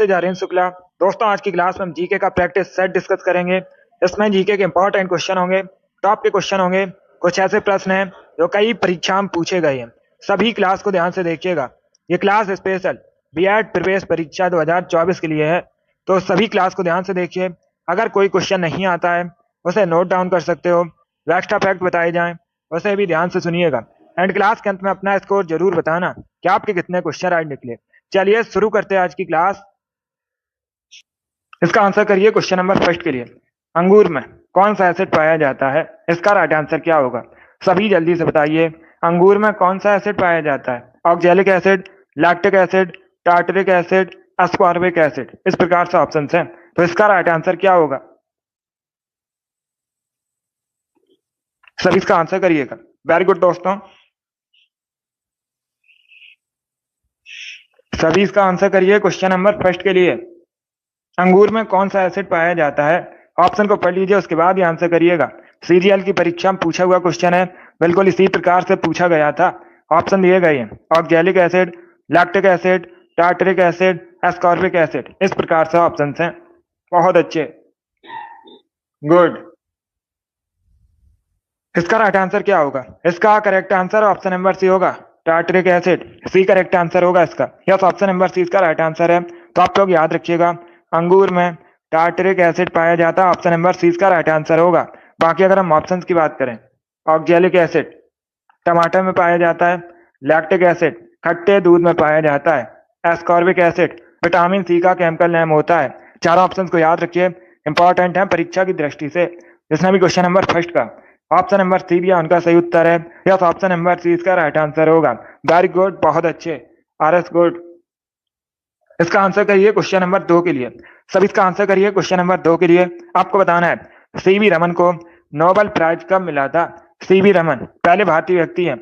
से जारीन शुक्ला। दोस्तों, आज की क्लास में हम जीके का प्रैक्टिस सेट डिस्कस करेंगे। इसमें जीके के इंपॉर्टेंट क्वेश्चन होंगे, टॉप के क्वेश्चन होंगे, कुछ ऐसे प्रश्न हैं जो कई परीक्षा में पूछे गए हैं। सभी क्लास को ध्यान से देखिएगा। ये क्लास स्पेशल बीएड प्रवेश परीक्षा 2024 के लिए है, तो सभी क्लास को ध्यान से देखिए। अगर कोई क्वेश्चन नहीं आता है उसे नोट डाउन कर सकते हो। एक्स्ट्रा फैक्ट बताए जाएं उसे भी ध्यान से सुनिएगा। एंड क्लास के अंत में अपना स्कोर जरूर बताना कि आपके कितने क्वेश्चन राइट निकले। चलिए शुरू करते हैं आज की क्लास। इसका आंसर करिए क्वेश्चन नंबर फर्स्ट के लिए। अंगूर में कौन सा एसिड पाया जाता है? इसका राइट आंसर क्या होगा? सभी जल्दी से बताइए। अंगूर में कौन सा एसिड पाया जाता है? Oxalic acid, lactic acid, tartaric acid, ascorbic acid. इस प्रकार से ऑप्शन है, तो इसका राइट आंसर क्या होगा? सभी इसका आंसर करिएगा। वेरी गुड दोस्तों, सभी इसका आंसर करिए क्वेश्चन नंबर फर्स्ट के लिए। अंगूर में कौन सा एसिड पाया जाता है? ऑप्शन को पढ़ लीजिए, उसके बाद ही आंसर करिएगा। सीजीएल की परीक्षा में पूछा हुआ क्वेश्चन है, बिल्कुल इसी प्रकार से पूछा गया था। ऑप्शन दिए गए हैं oxalic acid, lactic acid, tartaric acid, ascorbic acid. इस प्रकार से ऑप्शन हैं। बहुत अच्छे, गुड। इसका राइट आंसर क्या होगा? इसका correct answer option number C होगा, tartaric acid. C correct answer होगा इसका। यस, ऑप्शन नंबर सी इसका राइट आंसर है। तो आप लोग याद रखिएगा, अंगूर में टार्टरिक एसिड पाया जाता है। ऑप्शन नंबर सी इसका राइट आंसर होगा। बाकी अगर हम ऑप्शंस की बात करें, ऑक्जेलिक एसिड टमाटर में पाया जाता है, लैक्टिक एसिड खट्टे दूध में पाया जाता है, एस्कॉर्बिक एसिड विटामिन सी का केमिकल नेम होता है। चारों ऑप्शंस को याद रखिए, इंपॉर्टेंट है परीक्षा की दृष्टि से। जिसने भी क्वेश्चन नंबर फर्स्ट का ऑप्शन नंबर सी दिया उनका सही उत्तर है। यस, ऑप्शन नंबर सी इसका राइट आंसर होगा। वेरी गुड, बहुत अच्छे, आर एस गुड। इसका आंसर करिए क्वेश्चन नंबर 2 के लिए। सब इसका आंसर करिए क्वेश्चन नंबर 2 के लिए। आपको बताना है सीवी रमन को नोबेल प्राइज कब मिला था? सीवी रमन पहले भारतीय व्यक्ति हैं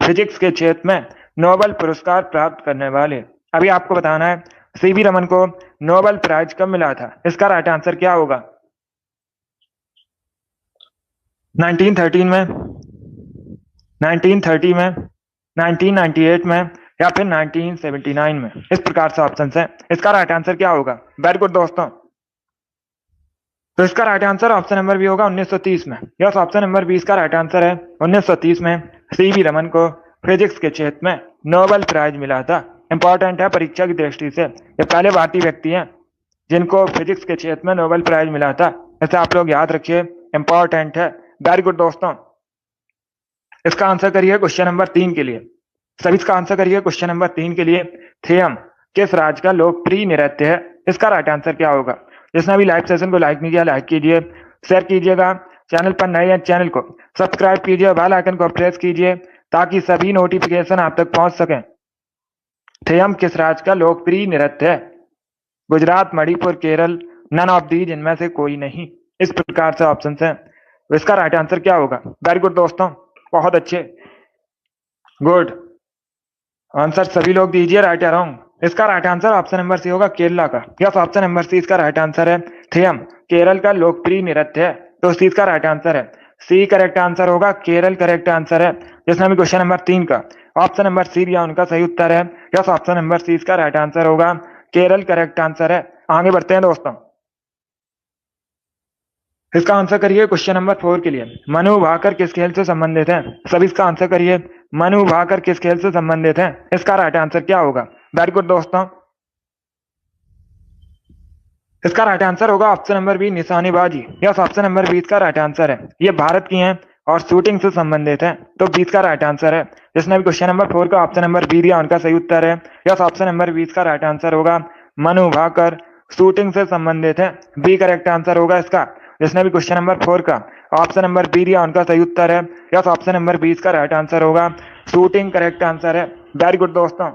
फिजिक्स के क्षेत्र में नोबेल पुरस्कार प्राप्त करने वाले। अभी आपको बताना है सीवी रमन को नोबेल प्राइज कब मिला था? इसका राइट आंसर क्या होगा? 1913 में, 1930 में, 1998 में, या फिर 1979 में। इस प्रकार से ऑप्शन है। इसका राइट आंसर क्या होगा? वेरी गुड दोस्तों, तो इसका right answer option number B होगा 1930 में। यस, ऑप्शन नंबर बी इसका राइट आंसर है। 1930 में सीवी रमन को फिजिक्स के क्षेत्र में नोबेल प्राइज मिला था। इंपॉर्टेंट है परीक्षा की दृष्टि से। ये पहले भारतीय व्यक्ति हैं जिनको फिजिक्स के क्षेत्र में नोबेल प्राइज मिला था। ऐसे आप लोग याद रखिए, इंपॉर्टेंट है। वेरी गुड दोस्तों, इसका आंसर करिए क्वेश्चन नंबर 3 के लिए। सभी इसका आंसर करिए क्वेश्चन नंबर 3 के लिए। थेयम किस राज्य का लोकप्रिय नृत्य है? इसका राइट आंसर क्या होगा? जिसने अभी लाइव सेशन को लाइक नहीं किया, लाइक कीजिए, शेयर कीजिएगा। चैनल पर नए हैं, चैनल को सब्सक्राइब कीजिए, बेल आइकन को प्रेस कीजिए ताकि सभी नोटिफिकेशन आप तक पहुंच सकें। थेयम किस राज्य का लोकप्रिय नृत्य है? Gujarat, Manipur, Kerala, none of these, इनमें से कोई नहीं। इस प्रकार से ऑप्शन है। तो इसका राइट आंसर क्या होगा? वेरी गुड दोस्तों, बहुत अच्छे, गुड। आंसर सभी लोग दीजिए, राइट या रॉन्ग। इसका right answer option number C होगा, केरला का। यस, ऑप्शन नंबर सी इसका राइट आंसर है। थेयम केरल का लोकप्रिय नृत्य है, तो सी इसका राइट आंसर है। सी करेक्ट आंसर होगा, केरल करेक्ट आंसर है। जिसने भी क्वेश्चन नंबर 3 का ऑप्शन नंबर सी दिया उनका सही उत्तर है। यस, ऑप्शन नंबर सी इसका राइट आंसर होगा, केरल करेक्ट आंसर है। आगे बढ़ते हैं दोस्तों, इसका आंसर करिए क्वेश्चन नंबर 4 के लिए। मनु भाकर किस खेल से संबंधित है? सभी इसका आंसर करिए। मनु भाकर किस खेल से संबंधित है? इसका राइट आंसर क्या होगा? वेरी गुड दोस्तों, इसका राइट आंसर होगा ऑप्शन नंबर बी, निशानेबाजी। यस, ऑप्शन नंबर बी इसका राइट आंसर है। ये भारत की हैं और शूटिंग से संबंधित है, तो 20 का राइट आंसर है। जिसने भी क्वेश्चन नंबर 4 का ऑप्शन नंबर बी दिया उनका सही उत्तर है। यस, ऑप्शन नंबर 20 का राइट आंसर होगा, मनु भाकर शूटिंग से संबंधित है। बी करेक्ट आंसर होगा इसका। जिसने भी क्वेश्चन नंबर 4 का ऑप्शन नंबर बी दिया उनका सही उत्तर है। यस, ऑप्शन नंबर 20 का राइट आंसर होगा, शूटिंग करेक्ट आंसर है। वेरी गुड दोस्तों,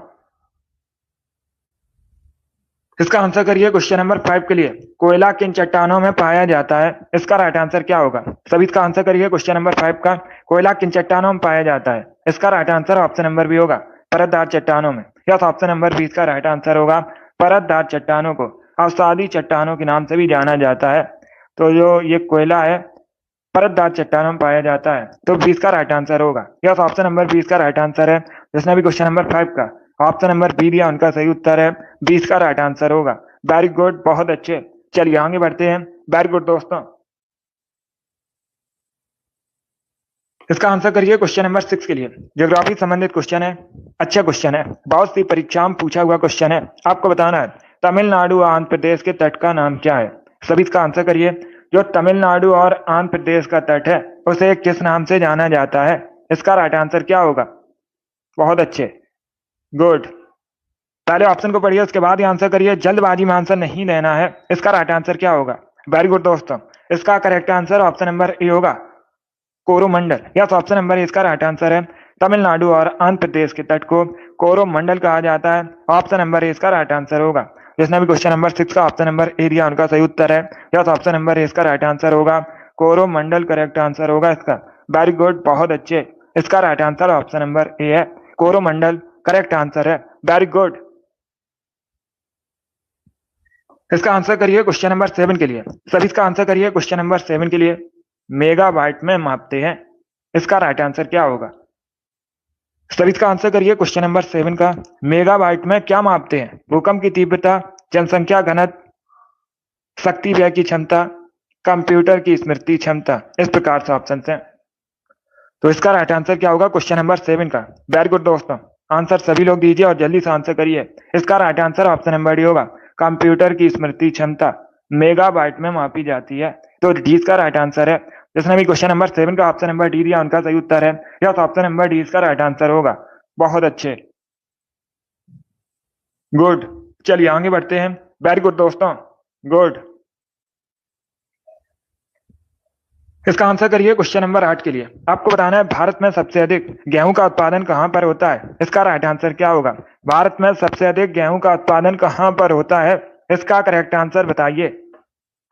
इसका आंसर करिए क्वेश्चन नंबर 5 के लिए। कोयला किन चट्टानों में पाया जाता है? इसका राइट आंसर क्या होगा? सभी इसका आंसर करिए क्वेश्चन नंबर 5 का। कोयला किन चट्टानों में पाया जाता है? इसका right answer option number B होगा, परतदार चट्टानों में। यस, ऑप्शन नंबर 20 का राइट आंसर होगा, परतदार चट्टानों को अवसादी चट्टानों के नाम से भी जाना जाता है। तो जो ये कोयला है परतदार चट्टानों में पाया जाता है, तो 20 का राइट आंसर होगा। यस, ऑप्शन नंबर 20 का राइट आंसर है। जिसने भी क्वेश्चन नंबर 5 का ऑप्शन नंबर बी दिया, उनका सही उत्तर है 20 का राइट आंसर होगा। वेरी गुड, बहुत अच्छे। चलिए आगे बढ़ते हैं। वेरी गुड दोस्तों, इसका आंसर करिए क्वेश्चन नंबर 6 के लिए। ज्योग्राफी संबंधित क्वेश्चन है, अच्छा क्वेश्चन है, बहुत सी परीक्षाओं में पूछा हुआ क्वेश्चन है। आपको बताना है तमिलनाडु और आंध्र प्रदेश के तट का नाम क्या है। सभी इसका आंसर करिए। जो तमिलनाडु और आंध्र प्रदेश का तट है उसे किस नाम से जाना जाता है। इसका राइट आंसर क्या होगा। बहुत अच्छे, गुड। पहले ऑप्शन को पढ़िए, उसके बाद ही आंसर करिए, जल्दबाजी में आंसर नहीं देना है। इसका राइट आंसर क्या होगा। वेरी गुड दोस्तों, इसका correct answer option number A होगा, कोरोमंडल। यस, ऑप्शन नंबर इसका राइट आंसर है। तमिलनाडु और आंध्र प्रदेश के तट को कोरोमंडल कहा जाता है। ऑप्शन नंबर ए इसका राइट आंसर होगा। जिसने भी क्वेश्चन नंबर 6 का ऑप्शन नंबर ए दिया उनका सही उत्तर है। यस, ऑप्शन नंबर ए इसका राइट आंसर होगा, कोरोमंडल करेक्ट आंसर होगा इसका। वेरी गुड, बहुत अच्छे। इसका right answer option number A है, कोरोमंडल करेक्ट आंसर है। Very good. इसका आंसर करिए क्वेश्चन नंबर 7 के लिए। सभी इसका आंसर करिए क्वेश्चन नंबर 7 के लिए। मेगाबाइट में मापते हैं, इसका राइट आंसर क्या होगा। सभी इसका आंसर करिए क्वेश्चन नंबर 7 का। मेगाबाइट में क्या मापते हैं। भूकंप की तीव्रता, जनसंख्या घनत्व, शक्ति व्यय की क्षमता, कंप्यूटर की स्मृति क्षमता। इस प्रकार से ऑप्शन हैं। तो इसका राइट आंसर क्या होगा क्वेश्चन नंबर 7 का। वेरी गुड दोस्तों, आंसर सभी लोग दीजिए और जल्दी से आंसर करिए। इसका right answer option number D होगा, कंप्यूटर की स्मृति क्षमता मेगाबाइट में मापी जाती है। तो डी इसका राइट आंसर है। जिसने भी क्वेश्चन नंबर 7 का ऑप्शन नंबर डी दिया उनका सही उत्तर है। यस, ऑप्शन नंबर डी इसका राइट आंसर होगा। बहुत अच्छे, गुड। चलिए आगे बढ़ते हैं। वेरी गुड दोस्तों, गुड। इसका आंसर करिए क्वेश्चन नंबर 8 के लिए। आपको बताना है भारत में सबसे अधिक गेहूं का उत्पादन कहां पर होता है। इसका राइट आंसर क्या होगा। भारत में सबसे अधिक गेहूं का उत्पादन कहां पर होता है, इसका करेक्ट आंसर बताइए।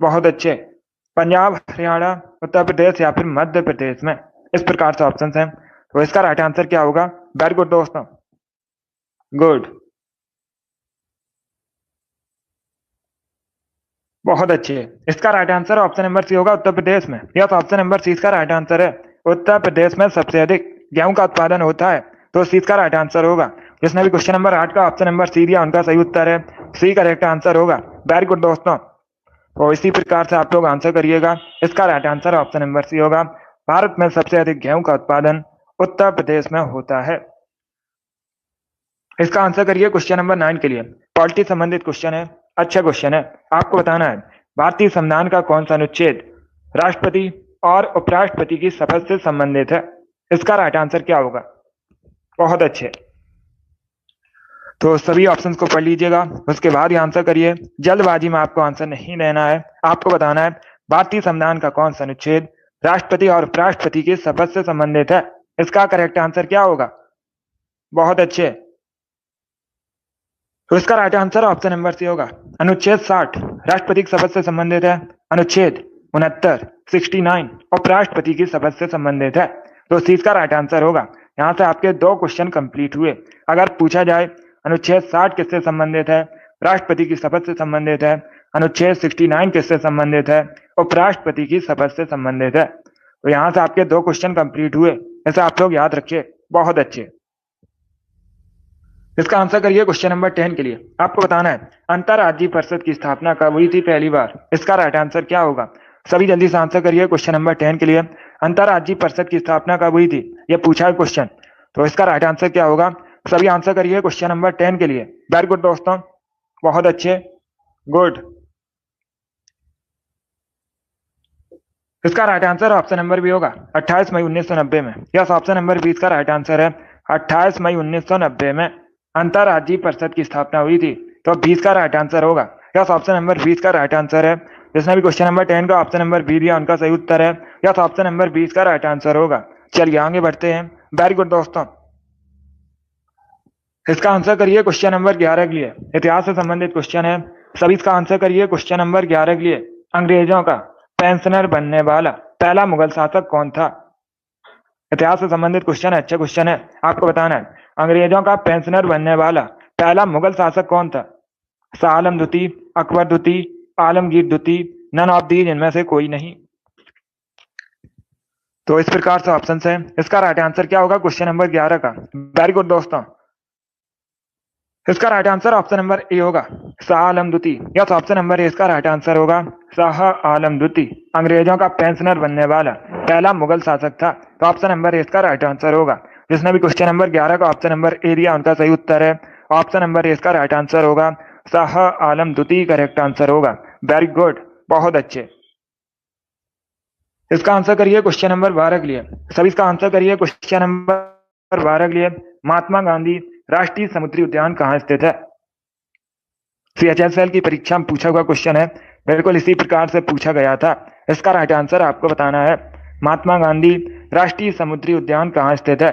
बहुत अच्छे, पंजाब, हरियाणा, उत्तर प्रदेश या फिर मध्य प्रदेश में। इस प्रकार से ऑप्शन हैं। तो इसका राइट आंसर क्या होगा। वेरी गुड दोस्तों, गुड, बहुत अच्छे। इसका right answer option number C होगा, उत्तर प्रदेश में। यस, ऑप्शन नंबर सी इसका राइट आंसर है। उत्तर प्रदेश में सबसे अधिक गेहूं का उत्पादन होता है, तो सी इसका राइट आंसर होगा। जिसने भी क्वेश्चन नंबर 8 का ऑप्शन नंबर सी दिया उनका सही उत्तर है, सी करेक्ट आंसर होगा। वेरी गुड दोस्तों, तो इसी प्रकार से आप लोग आंसर करिएगा। इसका right answer option number C होगा, भारत में सबसे अधिक गेहूं का उत्पादन उत्तर प्रदेश में होता है। इसका आंसर करिए क्वेश्चन नंबर 9 के लिए। पॉलिटी संबंधित क्वेश्चन है, अच्छा क्वेश्चन है। आपको बताना है भारतीय संविधान का कौन सा अनुच्छेद राष्ट्रपति और उपराष्ट्रपति की शपथ से संबंधित है। इसका राइट आंसर क्या होगा। बहुत अच्छे, तो सभी ऑप्शंस को पढ़ लीजिएगा, उसके बाद ही आंसर करिए। जल्दबाजी में आपको आंसर नहीं देना है। आपको बताना है भारतीय संविधान का कौन सा अनुच्छेद राष्ट्रपति और उपराष्ट्रपति की शपथ से संबंधित है। इसका करेक्ट आंसर क्या होगा। बहुत अच्छे, तो इसका right answer option number C होगा, अनुच्छेद 60 राष्ट्रपति की शपथ से संबंधित है। अनुच्छेद 69 69 उपराष्ट्रपति की शपथ से संबंधित है। तो सी इसका राइट आंसर होगा। यहाँ से आपके 2 क्वेश्चन कंप्लीट हुए। अगर पूछा जाए अनुच्छेद 60 किससे संबंधित है, राष्ट्रपति की शपथ से संबंधित है। अनुच्छेद 69 किससे संबंधित है, उपराष्ट्रपति की शपथ से संबंधित है। तो यहाँ से आपके 2 क्वेश्चन कंप्लीट हुए, ऐसे आप लोग याद रखिए। बहुत अच्छे। इसका आंसर करिए क्वेश्चन नंबर 10 के लिए। आपको बताना है अंतरराज्यीय परिषद की स्थापना कब हुई थी पहली बार। इसका राइट आंसर क्या होगा। सभी जल्दी से आंसर करिए क्वेश्चन नंबर 10 के लिए। अंतरराज्यीय परिषद की स्थापना कब हुई थी, यह पूछा है क्वेश्चन। तो इसका राइट आंसर क्या होगा। सभी आंसर करिए क्वेश्चन नंबर 10 के लिए। वेरी गुड दोस्तों, बहुत अच्छे, गुड। इसका right answer option number B होगा, 28 मई 1990 में। यस, ऑप्शन नंबर बी इसका राइट आंसर है। 28 मई 1990 में अंतरराज्यीय परिषद की स्थापना हुई थी। तो 20 का राइट आंसर होगा। यस, ऑप्शन नंबर 20 का राइट आंसर है। जिसने भी क्वेश्चन नंबर 10 का ऑप्शन नंबर बी दिया उनका सही उत्तर है। यस, ऑप्शन नंबर 20 का राइट आंसर होगा। चलिए आगे बढ़ते हैं। वेरी गुड दोस्तों, इसका आंसर करिए क्वेश्चन नंबर 11 के लिए। इतिहास से संबंधित क्वेश्चन है, सभी इसका आंसर करिए क्वेश्चन नंबर 11 के लिए। अंग्रेजों का पेंशनर बनने वाला पहला मुगल शासक कौन था। इतिहास से संबंधित क्वेश्चन है, अच्छा क्वेश्चन है। आपको बताना है अंग्रेजों का पेंशनर बनने वाला पहला मुगल शासक कौन था। शाह आलम द्वितीय, अकबर द्वितीय, आलमगीर द्वितीय, नन ऑफ दीज, इनमें से कोई नहीं। तो इस प्रकार से ऑप्शन है। इसका राइट आंसर क्या होगा क्वेश्चन नंबर 11 का। वेरी गुड दोस्तों, इसका right answer option number A होगा, शाह आलम द्वितीय। यस, ऑप्शन नंबर ए इसका राइट आंसर होगा, शाह आलम द्वितीय अंग्रेजों का पेंशनर बनने वाला पहला मुगल शासक था। तो ऑप्शन नंबर ए इसका राइट आंसर होगा। जिसने भी क्वेश्चन नंबर 11 का ऑप्शन नंबर ए दिया उनका सही उत्तर है ऑप्शन नंबर ए इसका राइट आंसर होगा, शाह आलम द्वितीय करेक्ट आंसर होगा। वेरी गुड, बहुत अच्छे। इसका आंसर करिए क्वेश्चन नंबर 12 के लिए। सभी इसका आंसर करिए क्वेश्चन नंबर 12 के लिए। महात्मा गांधी राष्ट्रीय समुद्री उद्यान कहाँ स्थित है? CHSL की परीक्षा में पूछा हुआ क्वेश्चन है, बिल्कुल इसी प्रकार से पूछा गया था। इसका राइट आंसर आपको बताना है, महात्मा गांधी राष्ट्रीय समुद्री उद्यान कहाँ स्थित है?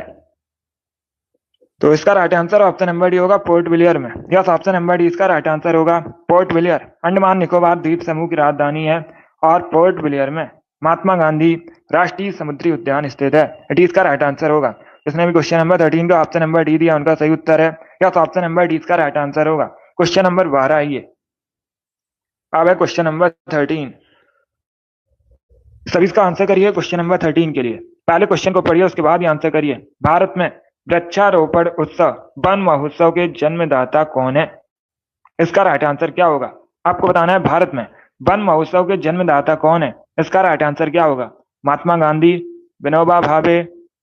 तो इसका right answer option number D होगा, पोर्ट ब्लेयर में। यस, ऑप्शन नंबर डी इसका राइट आंसर होगा, पोर्ट ब्लेयर अंडमान निकोबार द्वीप समूह की राजधानी है और पोर्ट ब्लेयर में महात्मा गांधी राष्ट्रीय समुद्री उद्यान स्थित है। डी इसका राइट आंसर होगा। जिसने भी क्वेश्चन नंबर 13 का ऑप्शन नंबर डी दिया उनका सही उत्तर है। यस, ऑप्शन नंबर डी इसका राइट आंसर होगा। क्वेश्चन नंबर 12 है ये। अब है क्वेश्चन नंबर 13। सभी इसका आंसर करिए क्वेश्चन नंबर 13 के लिए। पहले क्वेश्चन को पढ़िए, उसके बाद ही आंसर करिए। भारत में वृक्षारोपण उत्सव वन महोत्सव के जन्मदाता कौन है? इसका राइट आंसर क्या होगा? आपको बताना है, भारत में वन महोत्सव के जन्मदाता कौन है? इसका राइट आंसर क्या होगा? महात्मा गांधी, विनोबा भावे,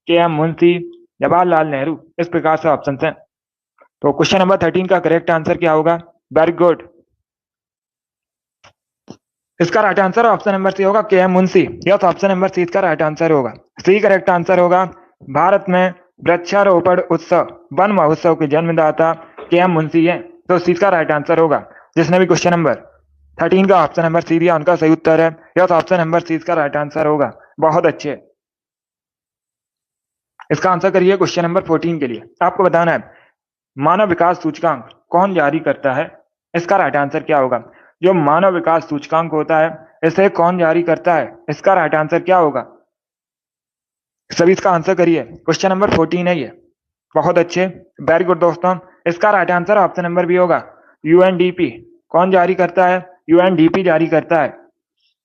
KM मुंशी, जवाहरलाल नेहरू। इस प्रकार से ऑप्शन है। तो क्वेश्चन नंबर 13 का करेक्ट आंसर क्या होगा? Very good. इसका right answer option number C होगा, KM Munshi. Yes, option number C इसका राइट आंसर होगा। सी करेक्ट आंसर होगा। भारत में वृक्षारोपण उत्सव वन महोत्सव के जन्मदाता KM मुंशी है, तो सी का राइट आंसर होगा। जिसने भी क्वेश्चन नंबर 13 का ऑप्शन नंबर सी दिया उनका सही उत्तर है। यस, ऑप्शन नंबर सी इसका राइट आंसर होगा। बहुत अच्छे। इसका आंसर करिए क्वेश्चन नंबर 14 के लिए। आपको बताना है, मानव विकास सूचकांक कौन जारी करता है? इसका राइट आंसर क्या होगा? जो मानव विकास सूचकांक होता है इसे कौन जारी करता है? इसका राइट आंसर क्या होगा? सभी इसका आंसर करिए। क्वेश्चन नंबर 14 है ये। बहुत अच्छे, वेरी गुड दोस्तों। इसका right answer option number B होगा, UNDP। कौन जारी करता है? UNDP जारी करता है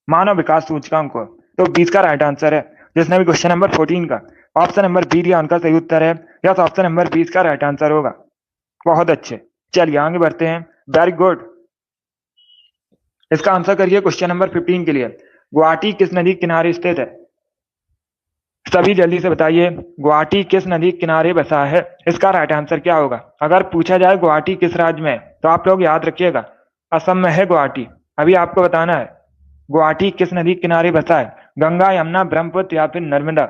मानव विकास सूचकांक को। तो 20 का राइट आंसर है। जिसने भी क्वेश्चन नंबर 14 का ऑप्शन नंबर बी दिया उनका सही उत्तर है। यस, ऑप्शन नंबर 20 का राइट आंसर होगा। बहुत अच्छे, चलिए आगे बढ़ते हैं। Very good. इसका आंसर करिए क्वेश्चन नंबर 15 के लिए। गुवाहाटी किस नदी किनारे स्थित है? सभी जल्दी से बताइए, गुवाहाटी किस नदी किनारे बसा है? इसका राइट आंसर क्या होगा? अगर पूछा जाए गुवाहाटी किस राज्य में है तो आप लोग याद रखिएगा, असम में है गुवाहाटी। अभी आपको बताना है गुवाहाटी किस नदी किनारे बसा है, गंगा, यमुना, ब्रह्मपुत्र या फिर नर्मदा।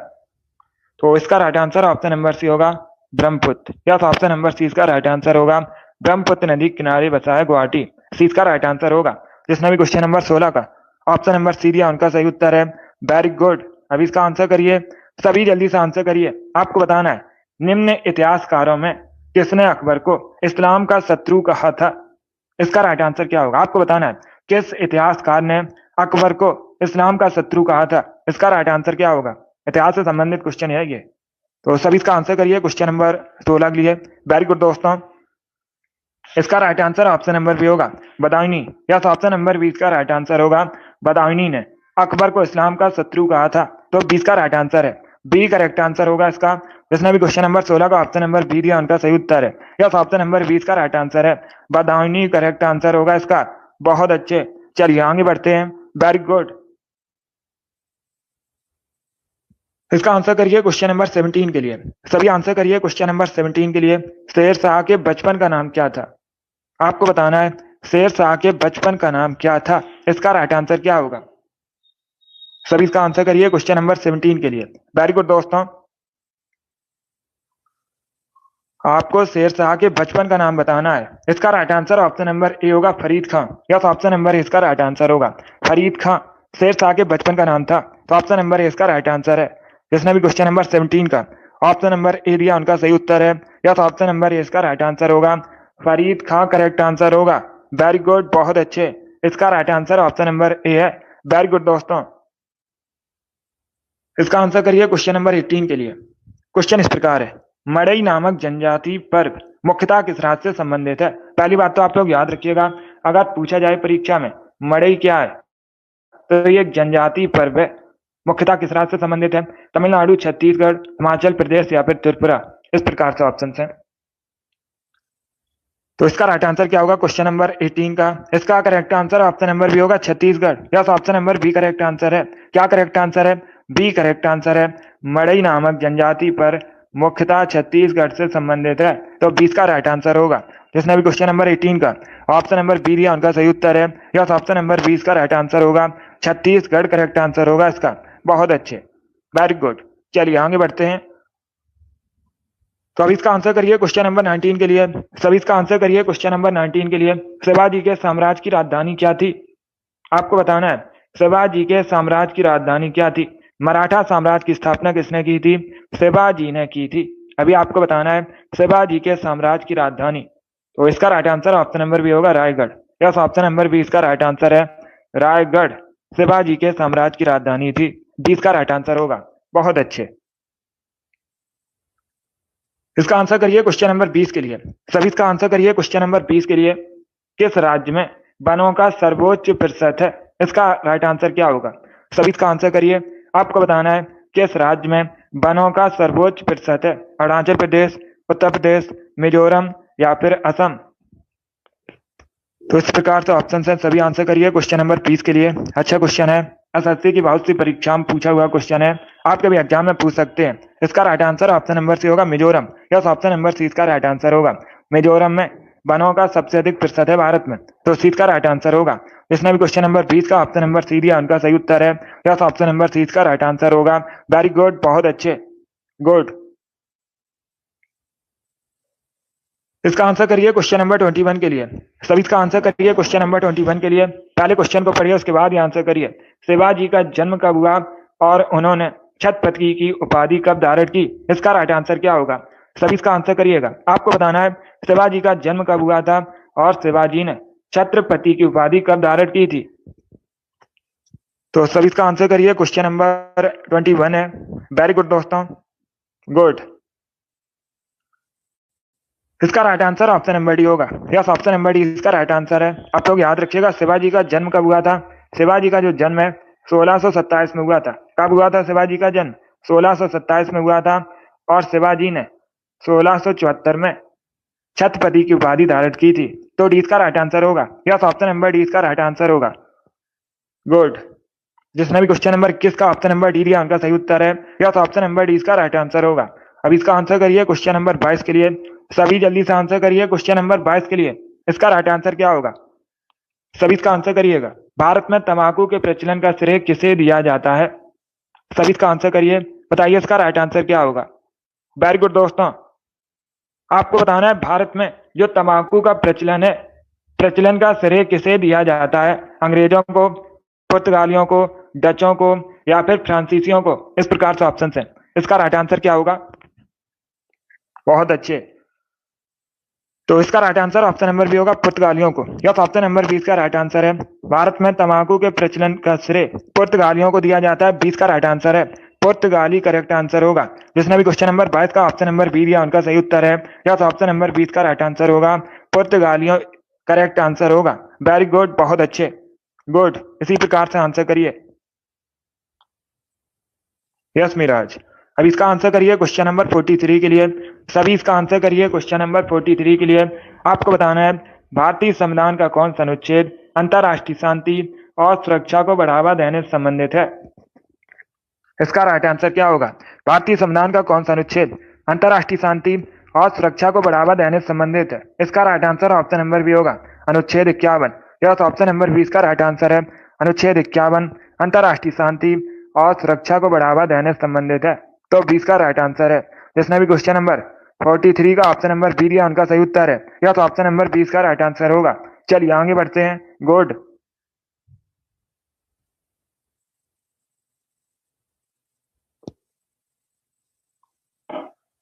तो इसका right answer option number C होगा, Brahmaputra. Yes, option number C इसका राइट आंसर होगा। ब्रह्मपुत्र नदी किनारे बसा है गुवाहाटी, सी इसका राइट आंसर होगा। जिसने भी क्वेश्चन नंबर 16 का ऑप्शन नंबर सी दिया उनका सही उत्तर है। Very good. अभी इसका आंसर करिए, सभी जल्दी से आंसर करिए। आपको बताना है, निम्न इतिहासकारों में किसने अकबर को इस्लाम का शत्रु कहा था? इसका राइट आंसर क्या होगा? आपको बताना है, किस इतिहासकार ने अकबर को इस्लाम का शत्रु कहा था? इसका राइट आंसर क्या होगा? इतिहास से संबंधित क्वेश्चन है ये। तो सभी इसका आंसर करिए क्वेश्चन नंबर 16 के लिए। वेरी गुड दोस्तों। इसका right answer option number B होगा, बदायूनी। यस, ऑप्शन नंबर 20 का राइट आंसर होगा, बदायूनी ने अकबर को इस्लाम का शत्रु कहा था। तो 20 का राइट आंसर है, बी करेक्ट आंसर होगा इसका। जिसने भी क्वेश्चन नंबर 16 का ऑप्शन नंबर बी दिया उनका सही उत्तर है। यस, ऑप्शन नंबर 20 का राइट आंसर है, बदायूनी करेक्ट आंसर होगा इसका। बहुत अच्छे, चलिए आगे बढ़ते हैं। Very good. इसका आंसर करिए क्वेश्चन नंबर 17 के लिए। सभी आंसर करिए क्वेश्चन नंबर 17 के लिए। शेर शाह के बचपन का नाम क्या था? आपको बताना है, शेर शाह के बचपन का नाम क्या था? इसका राइट आंसर क्या होगा? सभी इसका आंसर करिए क्वेश्चन नंबर 17 के लिए। वेरी गुड दोस्तों। आपको शेर शाह के बचपन का नाम बताना है। इसका right answer option number A होगा, फरीद खां। यस, ऑप्शन नंबर इसका राइट आंसर होगा, फरीद खां शेर शाह के बचपन का नाम था। तो ऑप्शन नंबर ए इसका राइट आंसर है। जिसने भी क्वेश्चन नंबर 17 का ऑप्शन नंबर ए दिया उनका सही उत्तर है। यस, ऑप्शन नंबर ए इसका राइट आंसर होगा, फरीद खां करेक्ट आंसर होगा। वेरी गुड, बहुत अच्छे। इसका right answer option number A है। वेरी गुड दोस्तों। इसका आंसर करिए क्वेश्चन नंबर 18 के लिए। क्वेश्चन इस प्रकार है, मड़ई नामक जनजाति पर्व मुख्यतः किस राज्य से संबंधित है? पहली बात तो आप लोग याद रखिएगा, अगर पूछा जाए परीक्षा में मड़ई क्या है तो ये एक जनजाति पर्व है। मुख्यतः किस राज्य से संबंधित है? तमिलनाडु, छत्तीसगढ़, हिमाचल प्रदेश या फिर त्रिपुरा। इस प्रकार से ऑप्शन है। तो इसका राइट आंसर क्या होगा क्वेश्चन नंबर 18 का? इसका correct answer option number B होगा, Chhattisgarh. Yes, option number B correct answer है। क्या करेक्ट आंसर है? बी करेक्ट आंसर है। मड़ई नामक जनजाति पर मुख्यतः छत्तीसगढ़ से संबंधित है, तो 20 का राइट आंसर होगा। जिसने भी क्वेश्चन नंबर 18 का ऑप्शन नंबर बी दिया उनका सही उत्तर है। यस, ऑप्शन नंबर 20 का राइट आंसर होगा, छत्तीसगढ़ करेक्ट आंसर होगा इसका। बहुत अच्छे, वेरी गुड। चलिए आगे बढ़ते हैं। तो अभी इसका आंसर करिए क्वेश्चन नंबर 19 के लिए। सभी इसका आंसर करिए क्वेश्चन नंबर 19 के लिए। शिवाजी के साम्राज्य की राजधानी क्या थी? आपको बताना है शिवाजी के साम्राज्य की राजधानी क्या थी। मराठा साम्राज्य की स्थापना किसने की थी? शिवाजी ने की थी। अभी आपको बताना है शिवाजी के साम्राज्य की राजधानी। तो इसका right answer option number B होगा, Raigad. Yes, option number B इसका राइट आंसर है, रायगढ़ शिवाजी के साम्राज्य की राजधानी थी। 20 का राइट आंसर होगा। बहुत अच्छे, इसका आंसर करिए क्वेश्चन नंबर 20 के लिए। सभी इसका आंसर करिए क्वेश्चन नंबर 20 के लिए। किस राज्य में वनों का सर्वोच्च प्रतिशत है? इसका राइट आंसर क्या होगा? सभी इसका आंसर करिए। आपको बताना है किस राज्य में वनों का सर्वोच्च प्रतिशत है। अरुणाचल प्रदेश, उत्तर प्रदेश, मिजोरम या फिर असम। तो इस प्रकार से ऑप्शन है, सभी आंसर करिए क्वेश्चन नंबर 20 के लिए। अच्छा क्वेश्चन है, एसएससी की बहुत सी परीक्षा में पूछा हुआ क्वेश्चन है, आपके भी एग्जाम में पूछ सकते हैं। इसका right answer option number C होगा, Mizoram. Yes, option number C इसका राइट आंसर होगा। मिजोरम में वनों का सबसे अधिक प्रतिशत है भारत में, तो सी का राइट आंसर होगा। जिसने भी क्वेश्चन नंबर 20 का ऑप्शन नंबर सी दिया उनका सही उत्तर है। यस, ऑप्शन नंबर सी का राइट आंसर होगा। वेरी गुड, बहुत अच्छे, गुड। इसका आंसर करिए क्वेश्चन नंबर 21 के लिए। सभी इसका आंसर करिए क्वेश्चन नंबर 21 के लिए। पहले क्वेश्चन को पढ़िए, उसके बाद ये आंसर करिए। शिवाजी का जन्म कब हुआ और उन्होंने छत्रपति की उपाधि कब धारण की? इसका राइट आंसर क्या होगा? सभी इसका आंसर करिएगा। आपको बताना है शिवाजी का जन्म कब हुआ था और शिवाजी ने छत्रपति की उपाधि कब धारण की थी। तो सभी इसका आंसर करिए, क्वेश्चन नंबर 21 है। वेरी गुड दोस्तों, गुड। इसका right answer option number D होगा। यस, ऑप्शन नंबर डी इसका राइट आंसर है। आप लोग याद रखिएगा शिवाजी का जन्म कब हुआ था। शिवाजी का जो जन्म है 1627 में हुआ था। कब हुआ था शिवाजी का जन्म? 1627 में हुआ था। और शिवाजी ने 1674 में छत्रपति की उपाधि धारण की थी, तो डी इसका राइट आंसर होगा। यस, ऑप्शन नंबर डी इसका राइट आंसर होगा, गुड। जिसने भी क्वेश्चन नंबर 21 का ऑप्शन नंबर डी दिया उनका सही उत्तर है। यस, ऑप्शन नंबर डी इसका राइट आंसर होगा। अब इसका आंसर करिए क्वेश्चन नंबर 22 के लिए। सभी जल्दी से आंसर करिए क्वेश्चन नंबर 22 के लिए। इसका राइट आंसर क्या होगा? सभी इसका आंसर करिएगा। भारत में तंबाकू के प्रचलन का श्रेय किसे दिया जाता है? सभी इसका आंसर करिए, बताइए इसका राइट आंसर क्या होगा। वेरी गुड दोस्तों, आपको बताना है भारत में जो तंबाकू का प्रचलन है, प्रचलन का श्रेय किसे दिया जाता है? अंग्रेजों को, पुर्तगालियों को, डचों को या फिर फ्रांसीसियों को। इस प्रकार से ऑप्शन है। इसका राइट आंसर क्या होगा? बहुत अच्छे, तो इसका right answer option number B होगा, पुर्तगालियों को। यस, ऑप्शन नंबर 20 का राइट आंसर है। भारत में तंबाकू के प्रचलन का श्रेय पुर्तगालियों को दिया जाता है। 20 का राइट आंसर है, पुर्तगाली करेक्ट आंसर होगा। जिसने भी क्वेश्चन नंबर 22 का ऑप्शन नंबर बी दिया उनका सही उत्तर है। यस, ऑप्शन नंबर 20 का राइट आंसर होगा, पुर्तगालियों करेक्ट आंसर होगा। वेरी गुड, बहुत अच्छे, गुड। इसी प्रकार से आंसर करिए। यस मिराज। अब इसका आंसर करिए क्वेश्चन नंबर 43 के लिए। सभी इसका आंसर करिए क्वेश्चन नंबर 43 के लिए। आपको बताना है भारतीय संविधान का कौन सा अनुच्छेद अंतरराष्ट्रीय शांति और सुरक्षा को बढ़ावा देने से संबंधित है? इसका राइट आंसर क्या होगा? भारतीय संविधान का कौन सा अनुच्छेद अंतरराष्ट्रीय शांति और सुरक्षा को बढ़ावा देने से संबंधित है? इसका right answer option number B होगा, अनुच्छेद 51। यह ऑप्शन नंबर 20 का राइट आंसर है, अनुच्छेद 51 अंतरराष्ट्रीय शांति और सुरक्षा को बढ़ावा देने से संबंधित है, तो 20 का राइट आंसर है। जिसने भी क्वेश्चन नंबर 43 का ऑप्शन नंबर बी दिया उनका सही उत्तर है। यह तो ऑप्शन नंबर 20 का राइट आंसर होगा। चलिए आगे बढ़ते हैं, गुड।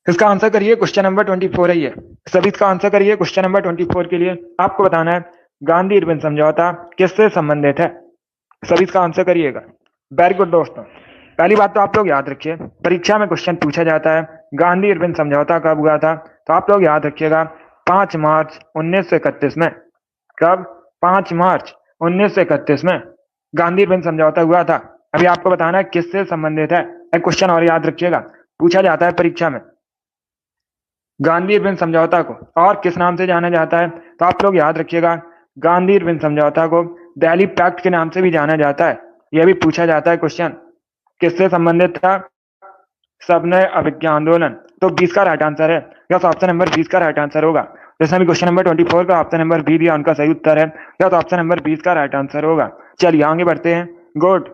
इसका आंसर करिए क्वेश्चन नंबर 24 है ये। सभी इसका आंसर करिए क्वेश्चन नंबर 24 के लिए। आपको बताना है गांधी इरविन समझौता किससे संबंधित है? सभी इसका आंसर करिएगा। वेरी गुड दोस्तों, पहली बात तो आप लोग याद रखिए, परीक्षा में क्वेश्चन पूछा जाता है गांधी इरविन समझौता कब हुआ था, तो आप लोग याद रखिएगा 5 मार्च 1931 में। कब? 5 मार्च 1931 में गांधी इरविन समझौता हुआ था। अभी आपको बताना है किससे संबंधित है। एक क्वेश्चन और याद रखिएगा, पूछा जाता है परीक्षा में। गांधी इरविन समझौता को और किस नाम से जाना जाता है? तो आप लोग याद रखिएगा, गांधी इरविन समझौता को दिल्ली पैक्ट के नाम से भी जाना जाता है। यह भी पूछा जाता है क्वेश्चन। किससे संबंधित था? सबने अभिज्ञा आंदोलन। तो 20 का राइट आंसर है, यस ऑप्शन नंबर 20 का राइट आंसर होगा। जैसे अभी क्वेश्चन नंबर 24 का ऑप्शन नंबर बी दिया, उनका सही उत्तर है, यस ऑप्शन नंबर 20 का राइट आंसर होगा। चलिए आगे बढ़ते हैं। गुड।